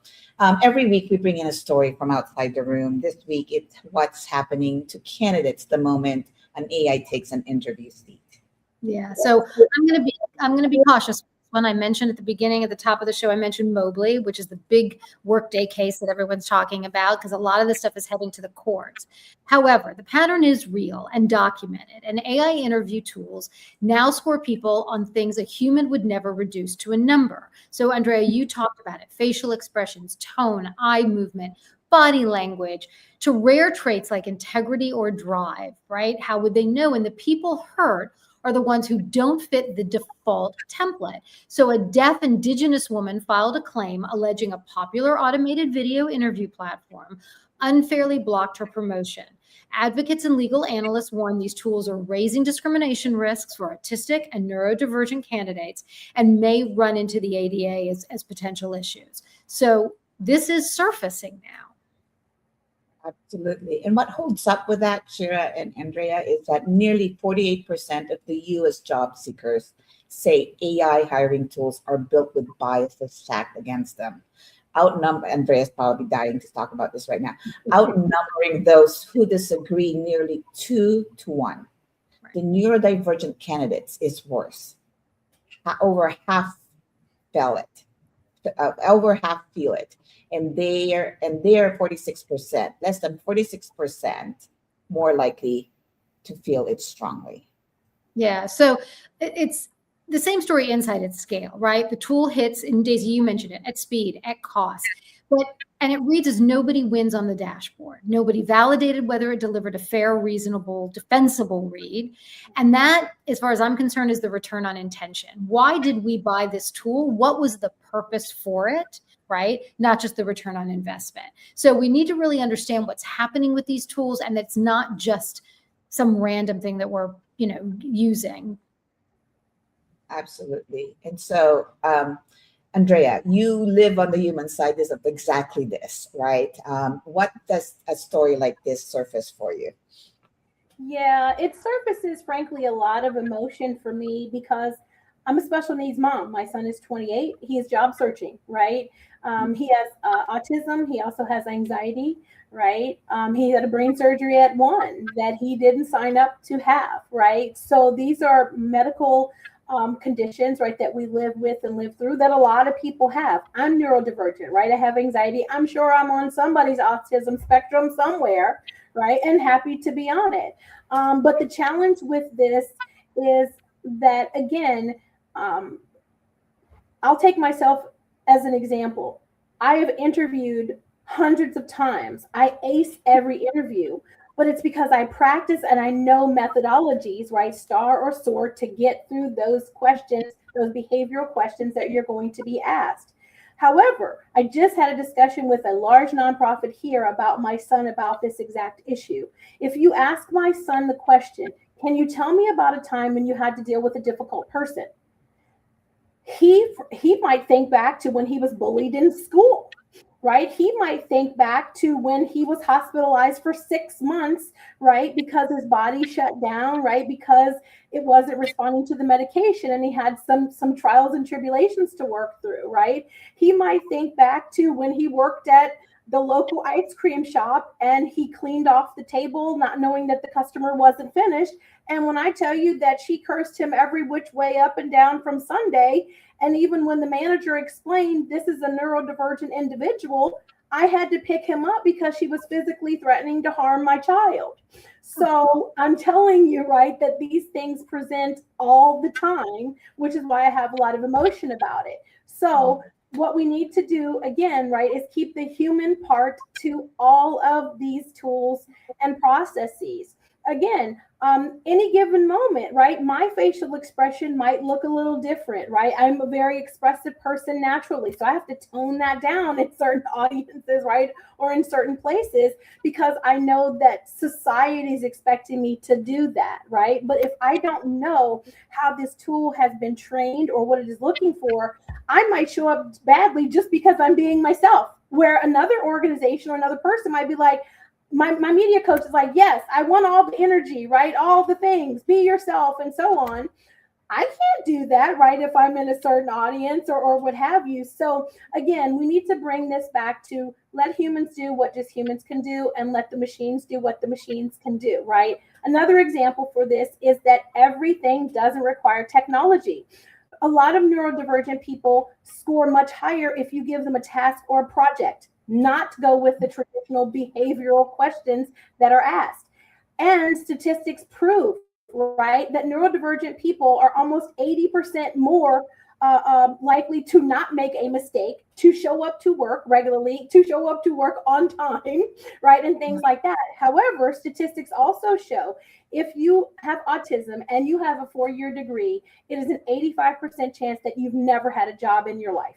every week we bring in a story from outside the room. This week it's what's happening to candidates the moment an AI takes an interview seat. Yeah. So I'm gonna be cautious. When I mentioned at the beginning, at the top of the show, I mentioned Mobley, which is the big workday case that everyone's talking about, because a lot of this stuff is heading to the courts. However, the pattern is real and documented, and AI interview tools now score people on things a human would never reduce to a number. So, Andrea, you talked about it: facial expressions, tone, eye movement, body language, to rare traits like integrity or drive, right? How would they know? And the people hurt are the ones who don't fit the default template. So a deaf Indigenous woman filed a claim alleging a popular automated video interview platform unfairly blocked her promotion. Advocates and legal analysts warn these tools are raising discrimination risks for autistic and neurodivergent candidates and may run into the ADA as potential issues. So this is surfacing now. Absolutely. And what holds up with that, Shera and Andrea, is that nearly 48% of the US job seekers say AI hiring tools are built with biases stacked against them. Andrea's probably dying to talk about this right now. Outnumbering those who disagree nearly 2 to 1. Right. The neurodivergent candidates is worse. Over half feel it. And they are 46%, less than 46% more likely to feel it strongly. Yeah, so it's the same story inside its scale, right? The tool hits, and Daisy, you mentioned it, at speed, at cost, and it reads as nobody wins on the dashboard. Nobody validated whether it delivered a fair, reasonable, defensible read. And that, as far as I'm concerned, is the return on intention. Why did we buy this tool? What was the purpose for it? Right? Not just the return on investment. So we need to really understand what's happening with these tools, and it's not just some random thing that we're, using. Absolutely. And so, Andrea, you live on the human side of exactly this, right? What does a story like this surface for you? Yeah, it surfaces, frankly, a lot of emotion for me because I'm a special needs mom. My son is 28. He is job searching, right? He has autism. He also has anxiety, right? He had a brain surgery at 1 that he didn't sign up to have, right? So these are medical conditions, right, that we live with and live through that a lot of people have. I'm neurodivergent, right? I have anxiety. I'm sure I'm on somebody's autism spectrum somewhere, right? And happy to be on it. But the challenge with this is that, again, I'll take myself as an example. I have interviewed hundreds of times. I ace every interview, but it's because I practice and I know methodologies, right? STAR or SOAR, to get through those questions, those behavioral questions that you're going to be asked. However, I just had a discussion with a large nonprofit here about my son about this exact issue. If you ask my son the question, can you tell me about a time when you had to deal with a difficult person? He might think back to when he was bullied in school, right? He might think back to when he was hospitalized for 6 months, right? Because his body shut down, right? Because it wasn't responding to the medication and he had some trials and tribulations to work through, right? He might think back to when he worked at the local ice cream shop and he cleaned off the table, not knowing that the customer wasn't finished. And when I tell you that she cursed him every which way up and down from Sunday, and even when the manager explained this is a neurodivergent individual, I had to pick him up because she was physically threatening to harm my child. So I'm telling you, right, that these things present all the time, which is why I have a lot of emotion about it. So what we need to do, again, right, is keep the human part to all of these tools and processes. Again, any given moment, right, my facial expression might look a little different, right? I'm a very expressive person naturally, so I have to tone that down in certain audiences, right, or in certain places, because I know that society is expecting me to do that, right? But if I don't know how this tool has been trained or what it is looking for, I might show up badly just because I'm being myself, where another organization or another person might be like, my media coach is like, yes, I want all the energy, right? All the things, be yourself and so on. I can't do that, right? If I'm in a certain audience or what have you. So again, we need to bring this back to let humans do what just humans can do and let the machines do what the machines can do, right? Another example for this is that everything doesn't require technology. A lot of neurodivergent people score much higher if you give them a task or a project, not go with the traditional behavioral questions that are asked. And statistics prove, right, that neurodivergent people are almost 80% more likely to not make a mistake, to show up to work regularly, to show up to work on time, right, and things like that. However, statistics also show if you have autism and you have a 4-year degree, it is an 85% chance that you've never had a job in your life.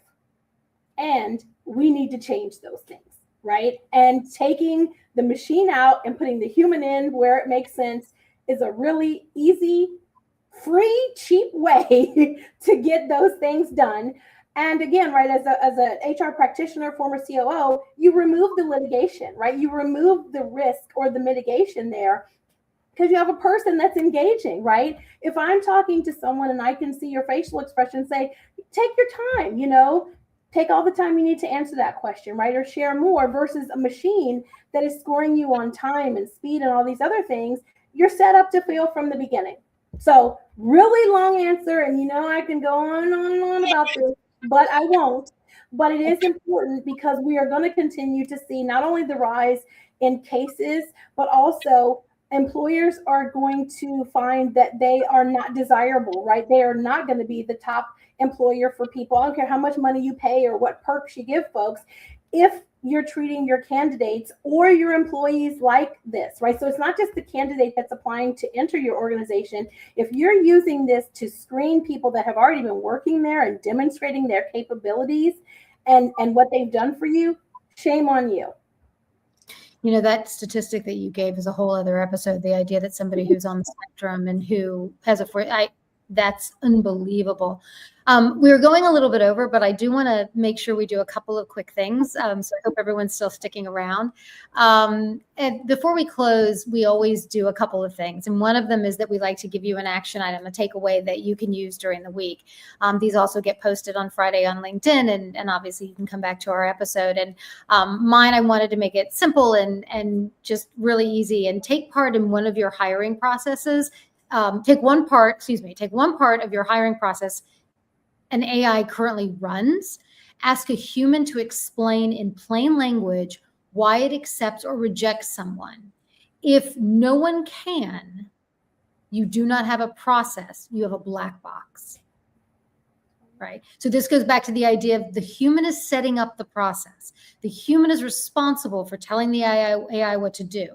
And we need to change those things, right? And taking the machine out and putting the human in where it makes sense is a really easy, free, cheap way to get those things done. And again, right, as a HR practitioner, former COO, you remove the litigation, right? You remove the risk or the mitigation there because you have a person that's engaging, right? If I'm talking to someone and I can see your facial expression, say, take your time, take all the time you need to answer that question, right? Or share more versus a machine that is scoring you on time and speed and all these other things. You're set up to fail from the beginning. So really long answer, and I can go on and on about this, but I won't. But it is important because we are going to continue to see not only the rise in cases, but also employers are going to find that they are not desirable, right? They are not going to be the top employer for people. I don't care how much money you pay or what perks you give folks, if you're treating your candidates or your employees like this, right? So it's not just the candidate that's applying to enter your organization. If you're using this to screen people that have already been working there and demonstrating their capabilities and what they've done for you, shame on you. That statistic that you gave is a whole other episode. The idea that somebody who's on the spectrum and who has that's unbelievable. We're going a little bit over, but I do want to make sure we do a couple of quick things. So I hope everyone's still sticking around. And before we close, we always do a couple of things. And one of them is that we like to give you an action item, a takeaway that you can use during the week. These also get posted on Friday on LinkedIn, and obviously you can come back to our episode. And mine, I wanted to make it simple and just really easy, and take part in one of your hiring processes. Take one part of your hiring process an AI currently runs, ask a human to explain in plain language why it accepts or rejects someone. If no one can, you do not have a process, you have a black box, right? So this goes back to the idea of the human is setting up the process. The human is responsible for telling the AI what to do.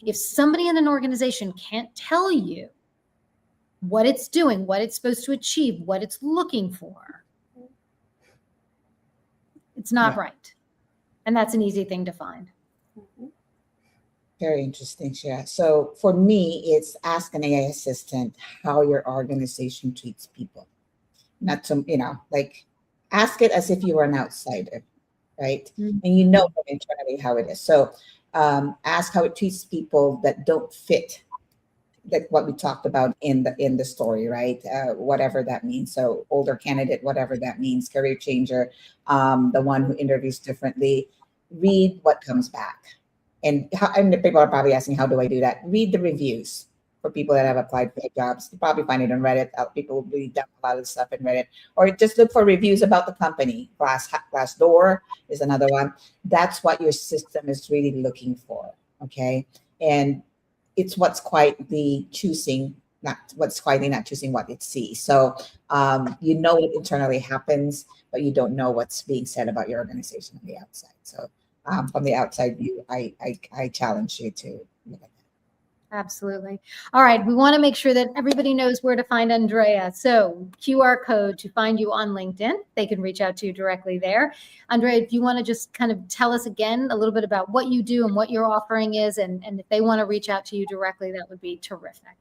If somebody in an organization can't tell you what it's doing, what it's supposed to achieve, what it's looking for, it's not right. And that's an easy thing to find. Very interesting, Shera. So for me, it's ask an AI assistant how your organization treats people. Not to, ask it as if you were an outsider, right? Mm-hmm. And internally how it is. So ask how it treats people that don't fit, like what we talked about in the story, right? Whatever that means. So older candidate, whatever that means, career changer, the one who interviews differently. Read what comes back. And people are probably asking, how do I do that? Read the reviews for people that have applied for the jobs. You probably find it on Reddit. People read a lot of stuff in Reddit. Or just look for reviews about the company. Glassdoor is another one. That's what your system is really looking for, okay? And it's what's quietly not choosing what it sees. So what internally happens, but you don't know what's being said about your organization on the outside. So from the outside view, I challenge you to look at that. Absolutely. All right. We want to make sure that everybody knows where to find Andrea. So QR code to find you on LinkedIn. They can reach out to you directly there. Andrea, if you want to just kind of tell us again a little bit about what you do and what your offering is, and if they want to reach out to you directly, that would be terrific.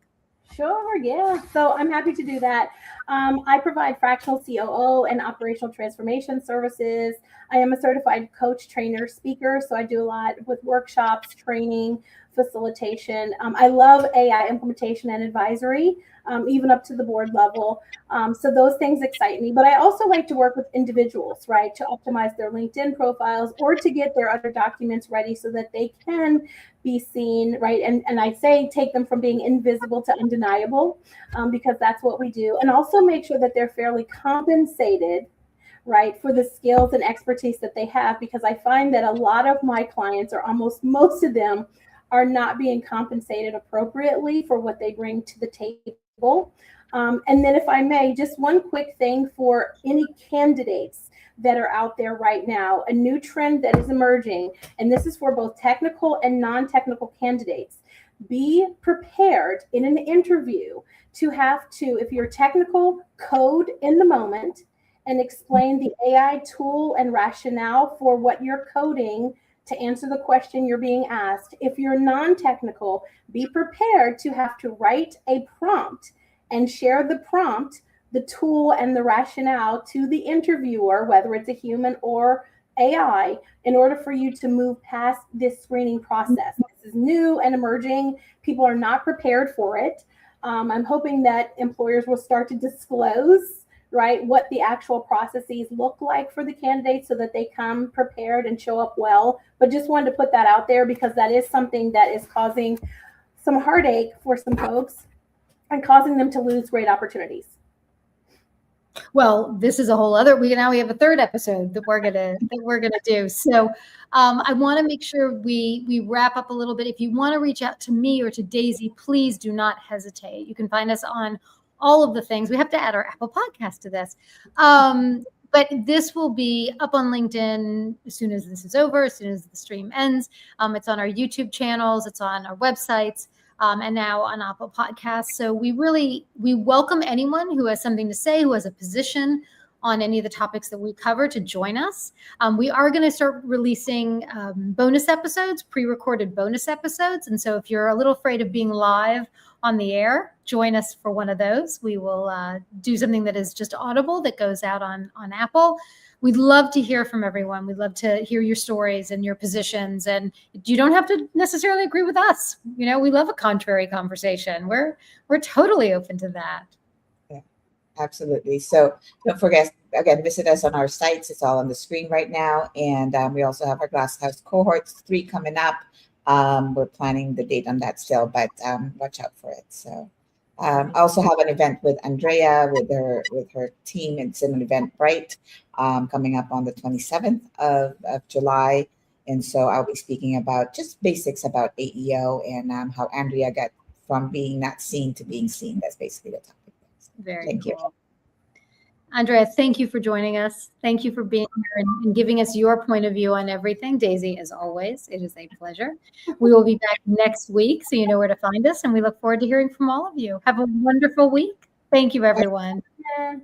Sure, yeah. So I'm happy to do that. I provide fractional COO and operational transformation services. I am a certified coach, trainer, speaker. So I do a lot with workshops, training, facilitation. I love AI implementation and advisory. even up to the board level. So those things excite me. But I also like to work with individuals, right, to optimize their LinkedIn profiles or to get their other documents ready so that they can be seen, right? And I say take them from being invisible to undeniable, because that's what we do. And also make sure that they're fairly compensated, right, for the skills and expertise that they have, because I find that a lot of my clients, or almost most of them, are not being compensated appropriately for what they bring to the table. And then if I may, just one quick thing for any candidates that are out there right now, a new trend that is emerging, and this is for both technical and non-technical candidates. Be prepared in an interview to have to, if you're technical, code in the moment and explain the AI tool and rationale for what you're coding to answer the question you're being asked. If you're non-technical, be prepared to have to write a prompt and share the prompt, the tool, and the rationale to the interviewer, whether it's a human or AI, in order for you to move past this screening process. This is new and emerging. People are not prepared for it. I'm hoping that employers will start to disclose, right, what the actual processes look like for the candidates so that they come prepared and show up well. But just wanted to put that out there because that is something that is causing some heartache for some folks and causing them to lose great opportunities. Well, this is a whole other. We have a third episode that we're gonna do. So I want to make sure we wrap up a little bit. If you want to reach out to me or to Daisy, please do not hesitate. You can find us on all of the things. We have to add our Apple podcast to this. But this will be up on LinkedIn as soon as this is over, as soon as the stream ends. It's on our YouTube channels. It's on our websites. And now on Apple Podcasts. So we welcome anyone who has something to say, who has a position on any of the topics that we cover, to join us. We are going to start releasing bonus episodes, pre-recorded bonus episodes. And so if you're a little afraid of being live on the air, join us for one of those. We will do something that is just audible that goes out on Apple. We'd love to hear from everyone. We'd love to hear your stories and your positions. And you don't have to necessarily agree with us. We love a contrary conversation. We're totally open to that. Yeah, absolutely. So don't forget, again, visit us on our sites. It's all on the screen right now. And we also have our Glasshouse Cohorts 3 coming up. We're planning the date on that still, but watch out for it. So I also have an event with Andrea with her team. It's an Eventbrite coming up on the 27th of July. And so I'll be speaking about just basics about AEO and how Andrea got from being not seen to being seen. That's basically the topic. Very Thank cool. you. Andrea, thank you for joining us. Thank you for being here and giving us your point of view on everything. Daisy, as always, it is a pleasure. We will be back next week, so you know where to find us, and we look forward to hearing from all of you. Have a wonderful week. Thank you, everyone. Yeah.